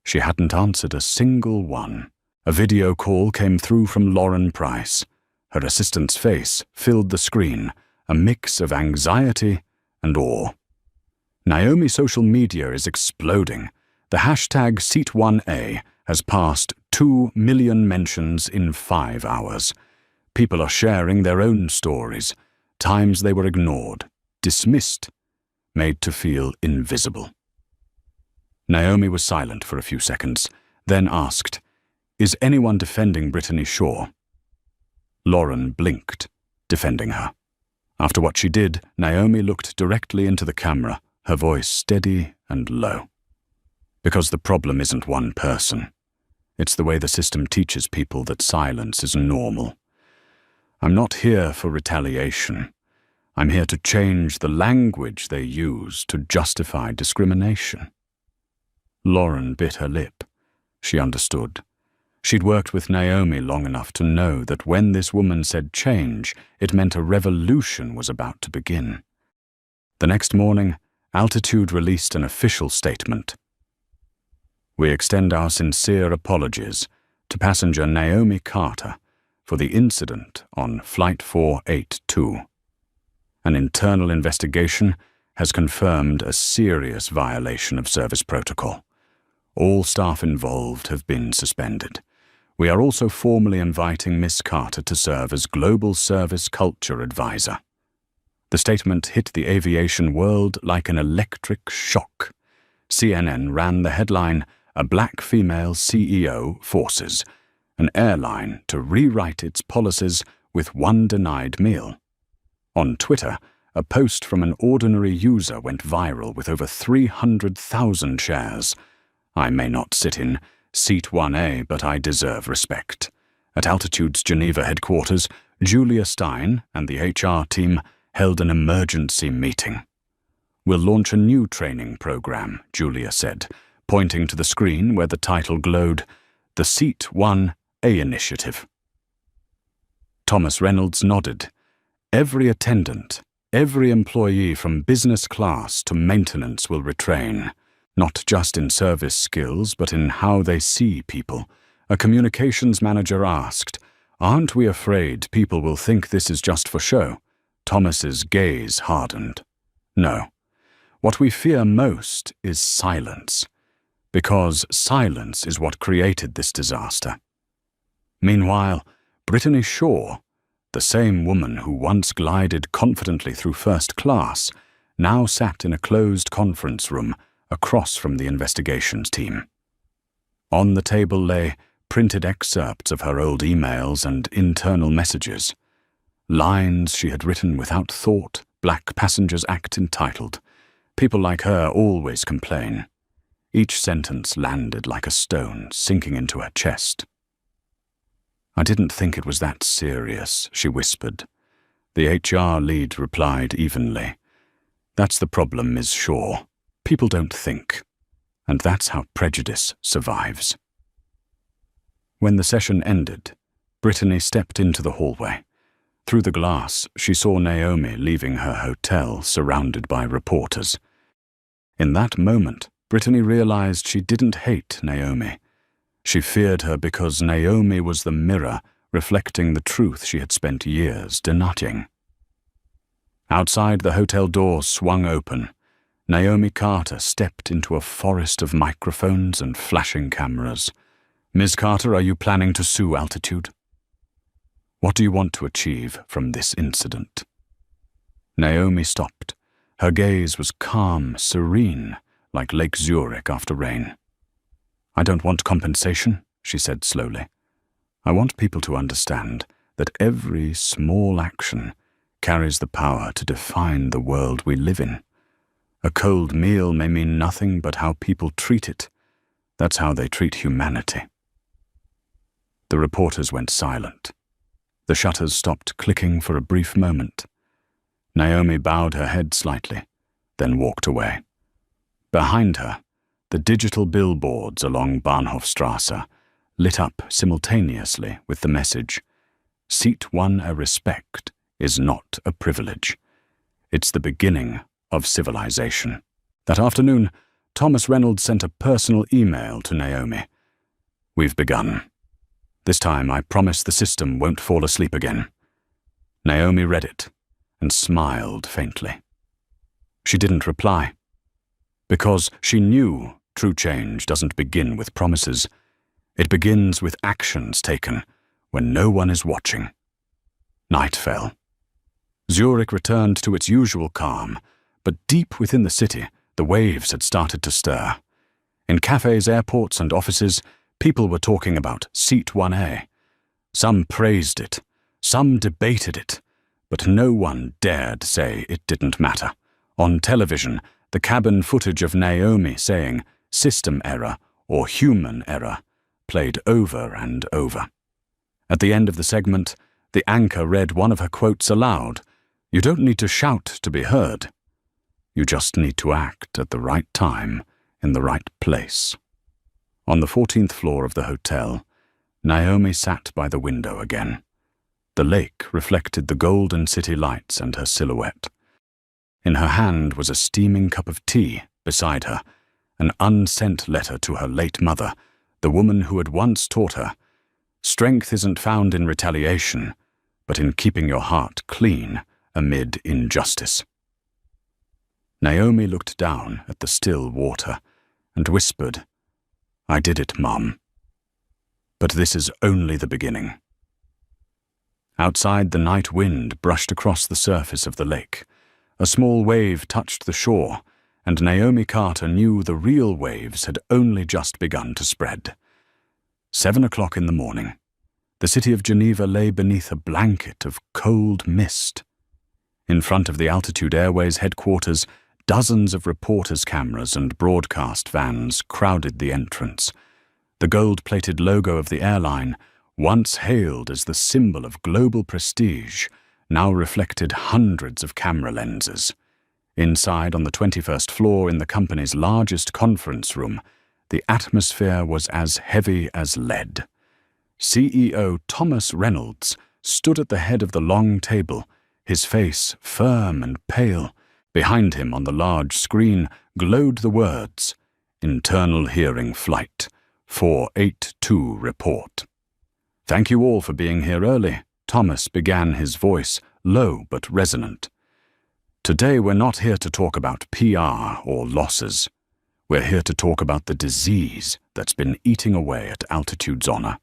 She hadn't answered a single one. A video call came through from Lauren Price. Her assistant's face filled the screen, a mix of anxiety and awe. Naomi social media is exploding. The hashtag Seat1A has passed 2 million mentions in 5 hours. People are sharing their own stories, times they were ignored, dismissed, made to feel invisible. Naomi was silent for a few seconds, then asked, "Is anyone defending Brittany Shaw?" Lauren blinked, defending her. After what she did, Naomi looked directly into the camera, her voice steady and low. "Because the problem isn't one person. It's the way the system teaches people that silence is normal. I'm not here for retaliation. I'm here to change the language they use to justify discrimination." Lauren bit her lip. She understood. She'd worked with Naomi long enough to know that when this woman said change, it meant a revolution was about to begin. The next morning, Altitude released an official statement. "We extend our sincere apologies to passenger Naomi Carter for the incident on Flight 482. An internal investigation has confirmed a serious violation of service protocol. All staff involved have been suspended. We are also formally inviting Miss Carter to serve as Global Service Culture Advisor." The statement hit the aviation world like an electric shock. CNN ran the headline, "A Black Female CEO Forces an Airline to Rewrite Its Policies with One Denied Meal." On Twitter, a post from an ordinary user went viral with over 300,000 shares. "I may not sit in Seat 1A, but I deserve respect." At Altitude's Geneva headquarters, Julia Stein and the HR team held an emergency meeting. "We'll launch a new training program," Julia said, pointing to the screen where the title glowed, "The Seat 1A Initiative." Thomas Reynolds nodded. Every attendant, Every employee from business class to maintenance will retrain, not just in service skills, but in how they see people. A communications manager asked, "Aren't we afraid people will think this is just for show?" Thomas's gaze hardened. "No. What we fear most is silence, because silence is what created this disaster." Meanwhile, Brittany Shaw, the same woman who once glided confidently through first class, now sat in a closed conference room across from the investigations team. On the table lay printed excerpts of her old emails and internal messages, lines she had written without thought, Black Passengers Act entitled. People like her always complain. Each sentence landed like a stone sinking into her chest. "I didn't think it was that serious," she whispered. The HR lead replied evenly. "That's the problem, Ms. Shaw. People don't think. And that's how prejudice survives." When the session ended, Brittany stepped into the hallway. Through the glass, she saw Naomi leaving her hotel surrounded by reporters. In that moment, Brittany realized she didn't hate Naomi. She feared her because Naomi was the mirror reflecting the truth she had spent years denying. Outside, the hotel doors swung open. Naomi Carter stepped into a forest of microphones and flashing cameras. "Ms. Carter, are you planning to sue Altitude? What do you want to achieve from this incident?" Naomi stopped. Her gaze was calm, serene, like Lake Zurich after rain. "I don't want compensation," she said slowly. "I want people to understand that every small action carries the power to define the world we live in. A cold meal may mean nothing but how people treat it. That's how they treat humanity." The reporters went silent. The shutters stopped clicking for a brief moment. Naomi bowed her head slightly, then walked away. Behind her, the digital billboards along Bahnhofstrasse lit up simultaneously with the message, "Seat one a respect is not a privilege. It's the beginning of civilization." That afternoon, Thomas Reynolds sent a personal email to Naomi. "We've begun. This time I promise the system won't fall asleep again." Naomi read it and smiled faintly. She didn't reply, because she knew true change doesn't begin with promises. It begins with actions taken when no one is watching. Night fell. Zurich returned to its usual calm, but deep within the city, the waves had started to stir. In cafes, airports, and offices, people were talking about Seat 1A. Some praised it, some debated it, but no one dared say it didn't matter. On television, the cabin footage of Naomi saying "system error" or "human error" played over and over. At the end of the segment, the anchor read one of her quotes aloud. "You don't need to shout to be heard. You just need to act at the right time, in the right place." On the 14th floor of the hotel, Naomi sat by the window again. The lake reflected the golden city lights and her silhouette. In her hand was a steaming cup of tea beside her, an unsent letter to her late mother, the woman who had once taught her, "Strength isn't found in retaliation, but in keeping your heart clean amid injustice." Naomi looked down at the still water and whispered, "I did it, Mom. But this is only the beginning." Outside, the night wind brushed across the surface of the lake. A small wave touched the shore, and Naomi Carter knew the real waves had only just begun to spread. 7 o'clock in the morning. The city of Geneva lay beneath a blanket of cold mist. In front of the Altitude Airways headquarters, dozens of reporters' cameras and broadcast vans crowded the entrance. The gold-plated logo of the airline, once hailed as the symbol of global prestige, now reflected hundreds of camera lenses. Inside, on the 21st floor in the company's largest conference room, the atmosphere was as heavy as lead. CEO Thomas Reynolds stood at the head of the long table, his face firm and pale. Behind him on the large screen glowed the words, "Internal Hearing Flight, 482 report." "Thank you all for being here early," Thomas began, his voice low but resonant. "Today we're not here to talk about PR or losses. We're here to talk about the disease that's been eating away at Altitude's honor."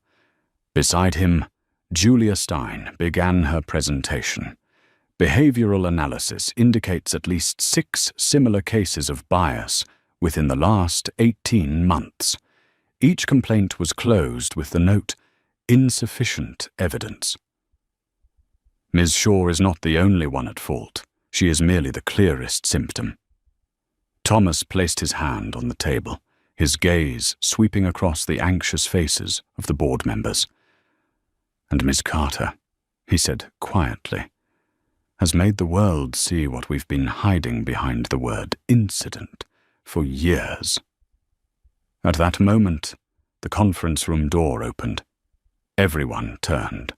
Beside him, Julia Stein began her presentation. Behavioral analysis indicates at least 6 similar cases of bias within the last 18 months. Each complaint was closed with the note, "Insufficient evidence." Ms. Shaw is not the only one at fault. She is merely the clearest symptom. Thomas placed his hand on the table, his gaze sweeping across the anxious faces of the board members. "And Miss Carter," he said quietly, "has made the world see what we've been hiding behind the word incident for years." At that moment, the conference room door opened. Everyone turned.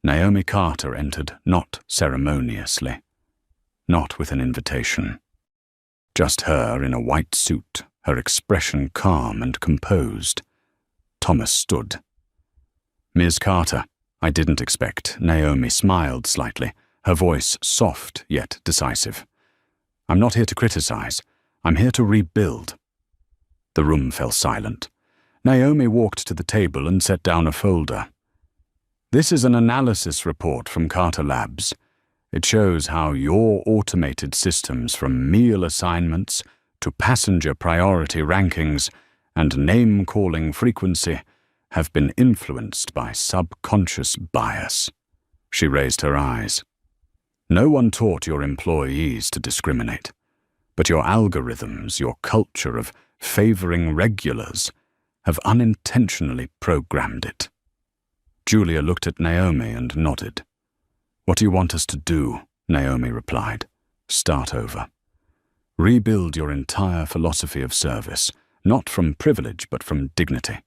Naomi Carter entered, not ceremoniously, not with an invitation. Just her in a white suit, her expression calm and composed. Thomas stood. "Ms. Carter, I didn't expect." Naomi smiled slightly, her voice soft yet decisive. "I'm not here to criticize. I'm here to rebuild." The room fell silent. Naomi walked to the table and set down a folder. "This is an analysis report from Carter Labs. It shows how your automated systems, from meal assignments to passenger priority rankings and name-calling frequency, have been influenced by subconscious bias." She raised her eyes. "No one taught your employees to discriminate, but your algorithms, your culture of favoring regulars, have unintentionally programmed it." Julia looked at Naomi and nodded. "What do you want us to do?" Naomi replied. "Start over. Rebuild your entire philosophy of service, not from privilege but from dignity."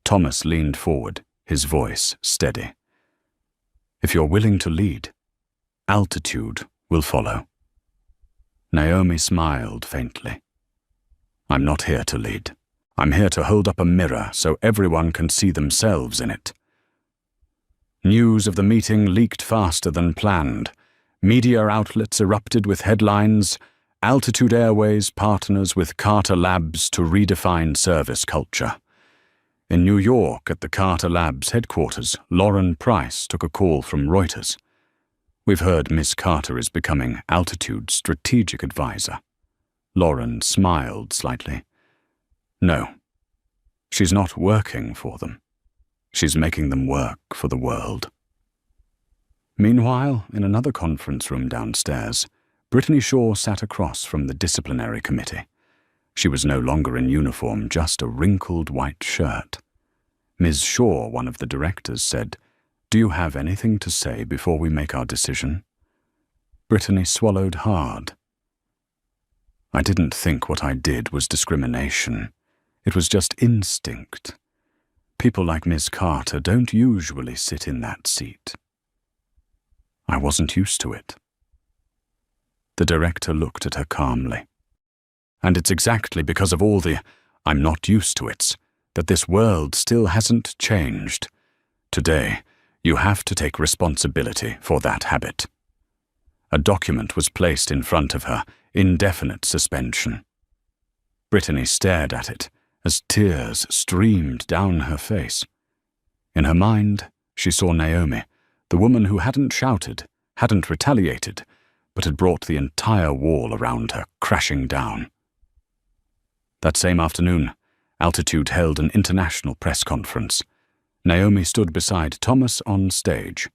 Thomas leaned forward, his voice steady. "If you're willing to lead, Altitude will follow." Naomi smiled faintly. "I'm not here to lead. I'm here to hold up a mirror so everyone can see themselves in it." News of the meeting leaked faster than planned. Media outlets erupted with headlines, "Altitude Airways partners with Carter Labs to redefine service culture." In New York, at the Carter Labs headquarters, Lauren Price took a call from Reuters. "We've heard Miss Carter is becoming Altitude's strategic advisor." Lauren smiled slightly. "No, she's not working for them. She's making them work for the world." Meanwhile, in another conference room downstairs, Brittany Shaw sat across from the disciplinary committee. She was no longer in uniform, just a wrinkled white shirt. Ms. Shaw, one of the directors, said, "Do you have anything to say before we make our decision?" Brittany swallowed hard. "I didn't think what I did was discrimination. It was just instinct. People like Miss Carter don't usually sit in that seat. I wasn't used to it." The director looked at her calmly. "And it's exactly because of all the 'I'm not used to it's' that this world still hasn't changed. Today, you have to take responsibility for that habit." A document was placed in front of her, indefinite suspension. Brittany stared at it as tears streamed down her face. In her mind, she saw Naomi, the woman who hadn't shouted, hadn't retaliated, but had brought the entire wall around her crashing down. That same afternoon, Altitude held an international press conference. Naomi stood beside Thomas on stage.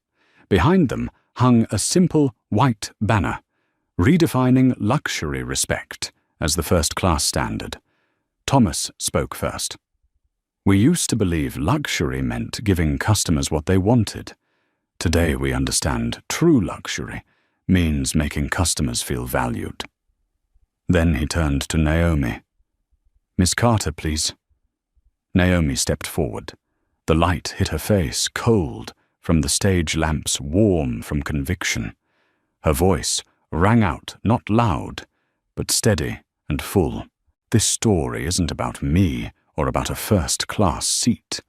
Behind them hung a simple white banner, redefining luxury respect as the first-class standard. Thomas spoke first. "We used to believe luxury meant giving customers what they wanted. Today we understand true luxury means making customers feel valued." Then he turned to Naomi. "Miss Carter, please." Naomi stepped forward. The light hit her face, cold, from the stage lamps, warm from conviction. Her voice rang out, not loud, but steady and full. This story isn't about me or about a first-class seat.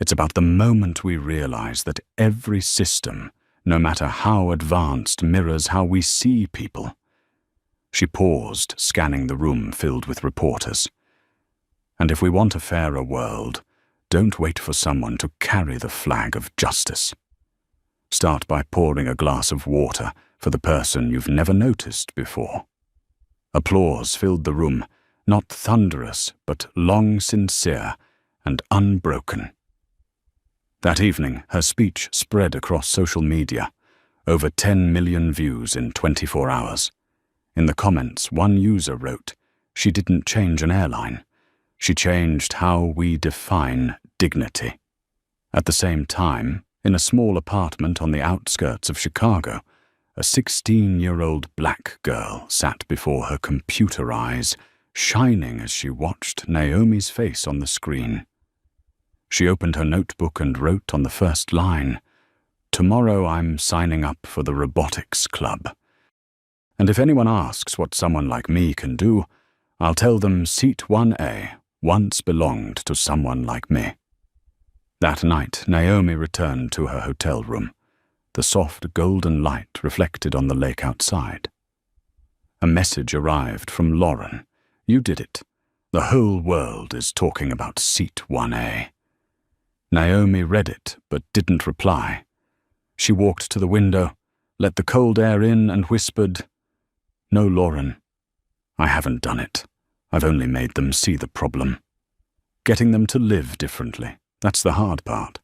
It's about the moment we realize that every system, no matter how advanced, mirrors how we see people. She paused, scanning the room filled with reporters. And if we want a fairer world, don't wait for someone to carry the flag of justice. Start by pouring a glass of water for the person you've never noticed before. Applause filled the room, not thunderous, but long sincere and unbroken. That evening, her speech spread across social media, over 10 million views in 24 hours. In the comments, one user wrote, "She didn't change an airline. She changed how we define dignity." At the same time, in a small apartment on the outskirts of Chicago, a 16-year-old black girl sat before her computer, eyes shining as she watched Naomi's face on the screen. She opened her notebook and wrote on the first line, "Tomorrow I'm signing up for the robotics club. And if anyone asks what someone like me can do, I'll tell them seat 1A once belonged to someone like me." That night, Naomi returned to her hotel room. The soft golden light reflected on the lake outside. A message arrived from Lauren. "You did it. The whole world is talking about seat 1A. Naomi read it, but didn't reply. She walked to the window, let the cold air in, and whispered, "No, Lauren, I haven't done it. I've only made them see the problem. Getting them to live differently, that's the hard part."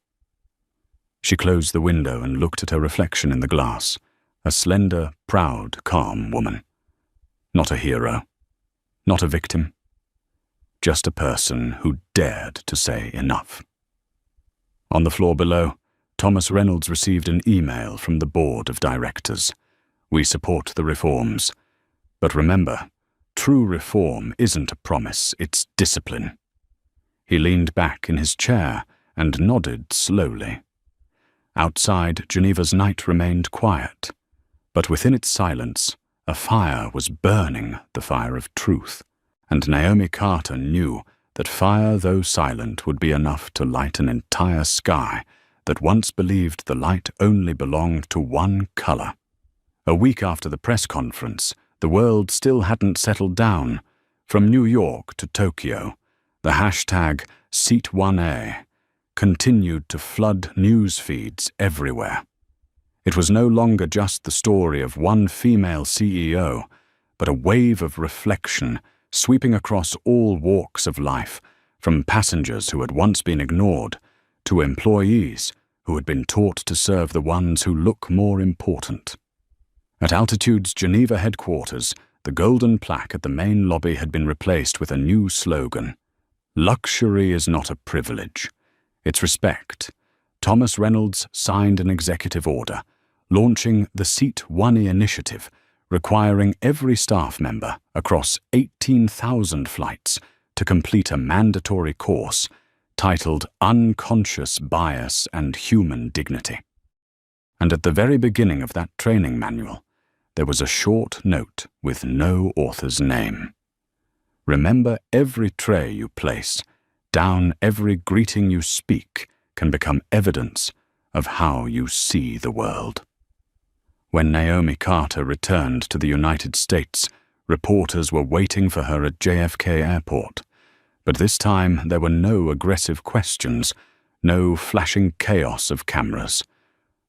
She closed the window and looked at her reflection in the glass, a slender, proud, calm woman. Not a hero, not a victim, just a person who dared to say enough. On the floor below, Thomas Reynolds received an email from the board of directors. "We support the reforms. But remember, true reform isn't a promise, it's discipline." He leaned back in his chair and nodded slowly. Outside, Geneva's night remained quiet, but within its silence, a fire was burning, the fire of truth, and Naomi Carter knew that fire, though silent, would be enough to light an entire sky that once believed the light only belonged to one color. A week after the press conference, the world still hadn't settled down. From New York to Tokyo, the hashtag #Seat1A continued to flood news feeds everywhere. It was no longer just the story of one female CEO, but a wave of reflection sweeping across all walks of life, from passengers who had once been ignored to employees who had been taught to serve the ones who look more important. At Altitude's Geneva headquarters, the golden plaque at the main lobby had been replaced with a new slogan: "Luxury is not a privilege. It's respect." Thomas Reynolds signed an executive order, launching the Seat 1A initiative, requiring every staff member across 18,000 flights to complete a mandatory course titled Unconscious Bias and Human Dignity. And at the very beginning of that training manual, there was a short note with no author's name. "Remember, every tray you place, down every greeting you speak, can become evidence of how you see the world." When Naomi Carter returned to the United States, reporters were waiting for her at JFK Airport. But this time there were no aggressive questions, no flashing chaos of cameras.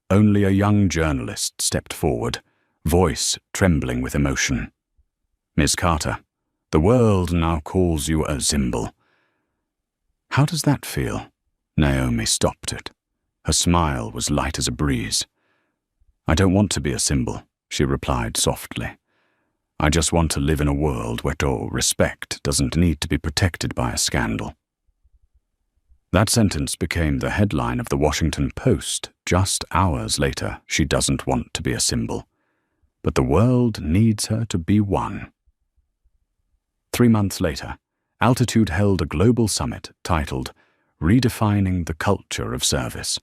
Only a young journalist stepped forward, voice trembling with emotion. "Ms. Carter, the world now calls you a symbol." "How does that feel?" Naomi stopped it. Her smile was light as a breeze. "I don't want to be a symbol," she replied softly. "I just want to live in a world where respect doesn't need to be protected by a scandal." That sentence became the headline of the Washington Post just hours later. She doesn't want to be a symbol, but the world needs her to be one. 3 months later, Altitude held a global summit titled Redefining the Culture of Service.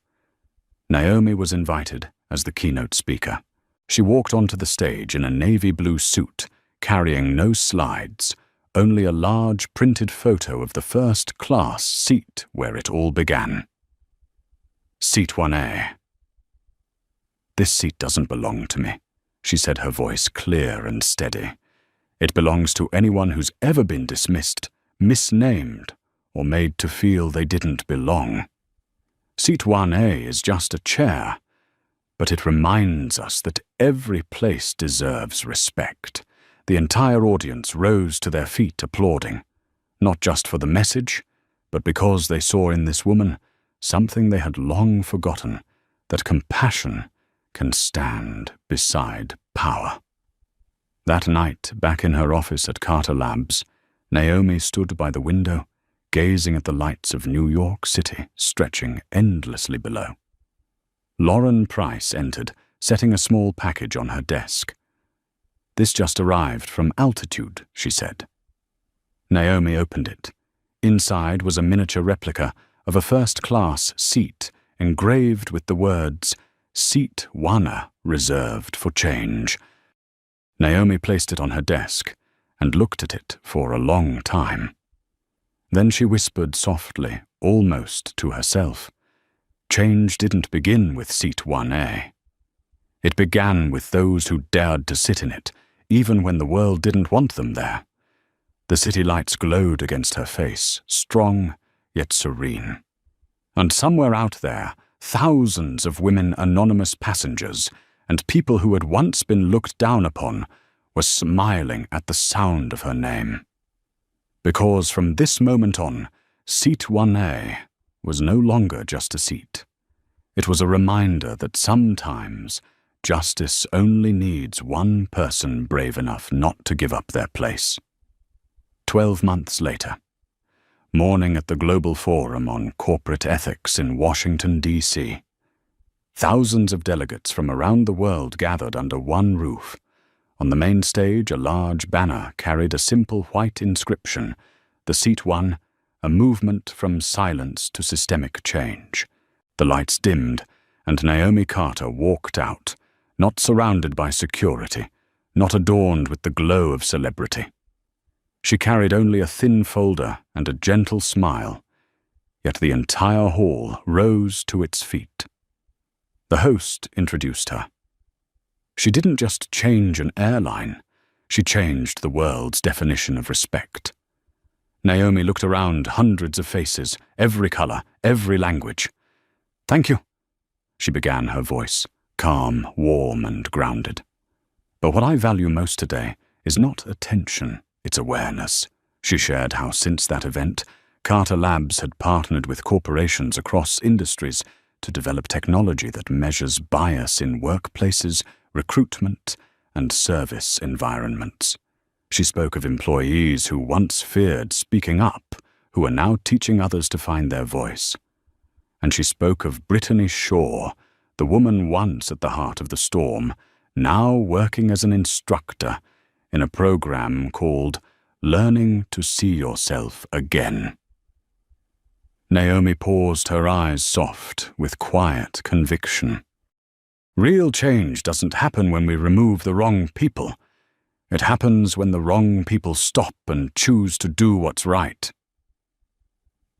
Naomi was invited as the keynote speaker. She walked onto the stage in a navy blue suit, carrying no slides, only a large printed photo of the first-class seat where it all began. Seat 1A. "This seat doesn't belong to me," she said, her voice clear and steady. "It belongs to anyone who's ever been dismissed, misnamed, or made to feel they didn't belong. Seat 1A is just a chair, but it reminds us that every place deserves respect." The entire audience rose to their feet applauding, not just for the message, but because they saw in this woman something they had long forgotten, that compassion can stand beside power. That night, back in her office at Carter Labs, Naomi stood by the window, gazing at the lights of New York City stretching endlessly below. Lauren Price entered, setting a small package on her desk. "This just arrived from Altitude," she said. Naomi opened it. Inside was a miniature replica of a first-class seat engraved with the words, "Seat 1A, reserved for change." Naomi placed it on her desk and looked at it for a long time. Then she whispered softly, almost to herself, "Change didn't begin with Seat 1A. It began with those who dared to sit in it, even when the world didn't want them there." The city lights glowed against her face, strong yet serene. And somewhere out there, thousands of women anonymous passengers and people who had once been looked down upon were smiling at the sound of her name. Because from this moment on, Seat 1A was no longer just a seat. It was a reminder that sometimes justice only needs one person brave enough not to give up their place. 12 months later, morning at the Global Forum on Corporate Ethics in Washington, D.C. Thousands of delegates from around the world gathered under one roof. On the main stage, a large banner carried a simple white inscription, "The Seat 1, a movement from silence to systemic change." The lights dimmed, and Naomi Carter walked out, not surrounded by security, not adorned with the glow of celebrity. She carried only a thin folder and a gentle smile, yet the entire hall rose to its feet. The host introduced her. She didn't just change an airline, she changed the world's definition of respect. Naomi looked around, hundreds of faces, every color, every language. "Thank you," she began, her voice calm, warm, and grounded. "But what I value most today is not attention, it's awareness." She shared how since that event, Carter Labs had partnered with corporations across industries to develop technology that measures bias in workplaces, recruitment, and service environments. She spoke of employees who once feared speaking up, who are now teaching others to find their voice. And she spoke of Brittany Shaw, the woman once at the heart of the storm, now working as an instructor in a program called Learning to See Yourself Again. Naomi paused, her eyes soft, with quiet conviction. Real change doesn't happen when we remove the wrong people. It happens when the wrong people stop and choose to do what's right.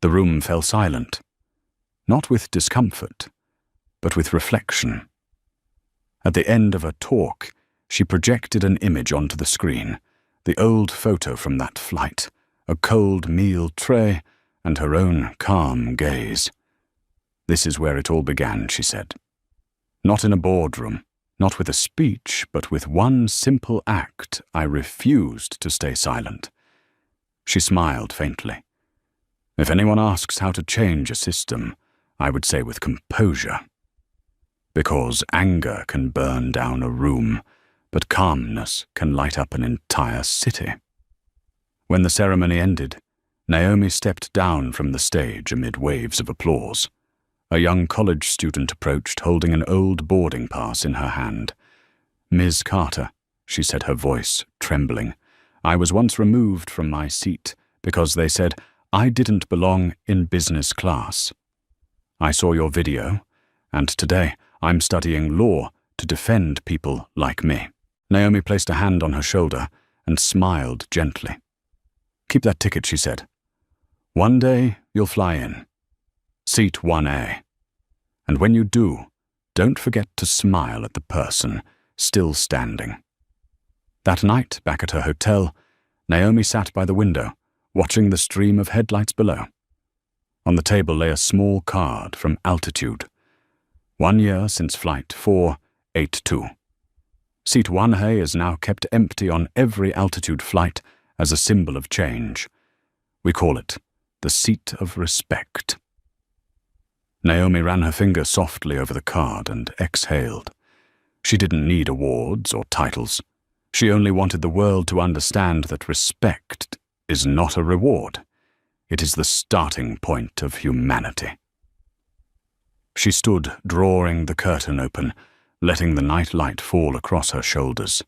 The room fell silent, not with discomfort, but with reflection. At the end of her talk, she projected an image onto the screen, the old photo from that flight, a cold meal tray, and her own calm gaze. "This is where it all began," she said. "Not in a boardroom, not with a speech, but with one simple act. I refused to stay silent." She smiled faintly. "If anyone asks how to change a system, I would say with composure. Because anger can burn down a room, but calmness can light up an entire city." When the ceremony ended, Naomi stepped down from the stage amid waves of applause. A young college student approached, holding an old boarding pass in her hand. "Ms. Carter," she said, her voice trembling, "I was once removed from my seat because they said I didn't belong in business class. I saw your video, and today I'm studying law to to defend people like me. Naomi placed a hand on her shoulder and smiled gently. "Keep that ticket," she said. "One day you'll fly in. Seat 1A. And when you do, don't forget to smile at the person still standing." That night, back at her hotel, Naomi sat by the window, watching the stream of headlights below. On the table lay a small card from Altitude. 1 year since Flight 482. Seat 1A is now kept empty on every Altitude flight as a symbol of change. We call it the Seat of Respect. Naomi ran her finger softly over the card and exhaled. She didn't need awards or titles. She only wanted the world to understand that respect is not a reward. It is the starting point of humanity. She stood, drawing the curtain open, letting the night light fall across her shoulders.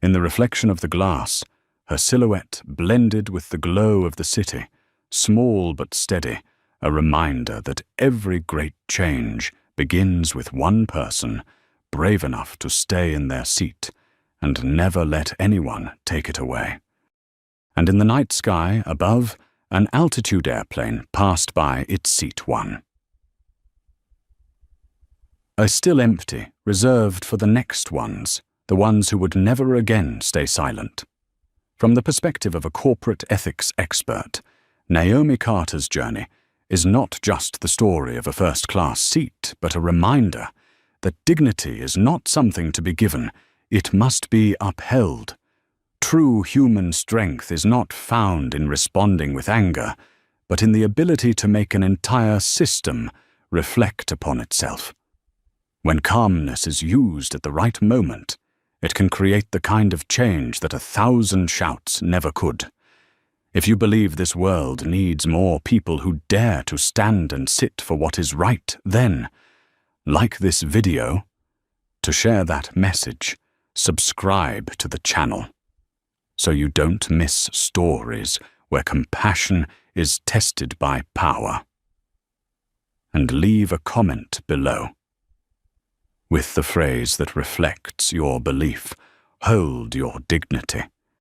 In the reflection of the glass, her silhouette blended with the glow of the city, small but steady, a reminder that every great change begins with one person brave enough to stay in their seat and never let anyone take it away. And in the night sky above, an Altitude airplane passed by its seat 1. Still empty, reserved for the next ones, the ones who would never again stay silent. From the perspective of a corporate ethics expert, Naomi Carter's journey is not just the story of a first-class seat, but a reminder that dignity is not something to be given, it must be upheld. True human strength is not found in responding with anger, but in the ability to make an entire system reflect upon itself. When calmness is used at the right moment, it can create the kind of change that 1,000 shouts never could. If you believe this world needs more people who dare to stand and sit for what is right, then, like this video, to share that message, subscribe to the channel, so you don't miss stories where compassion is tested by power. And leave a comment below with the phrase that reflects your belief. Hold your dignity.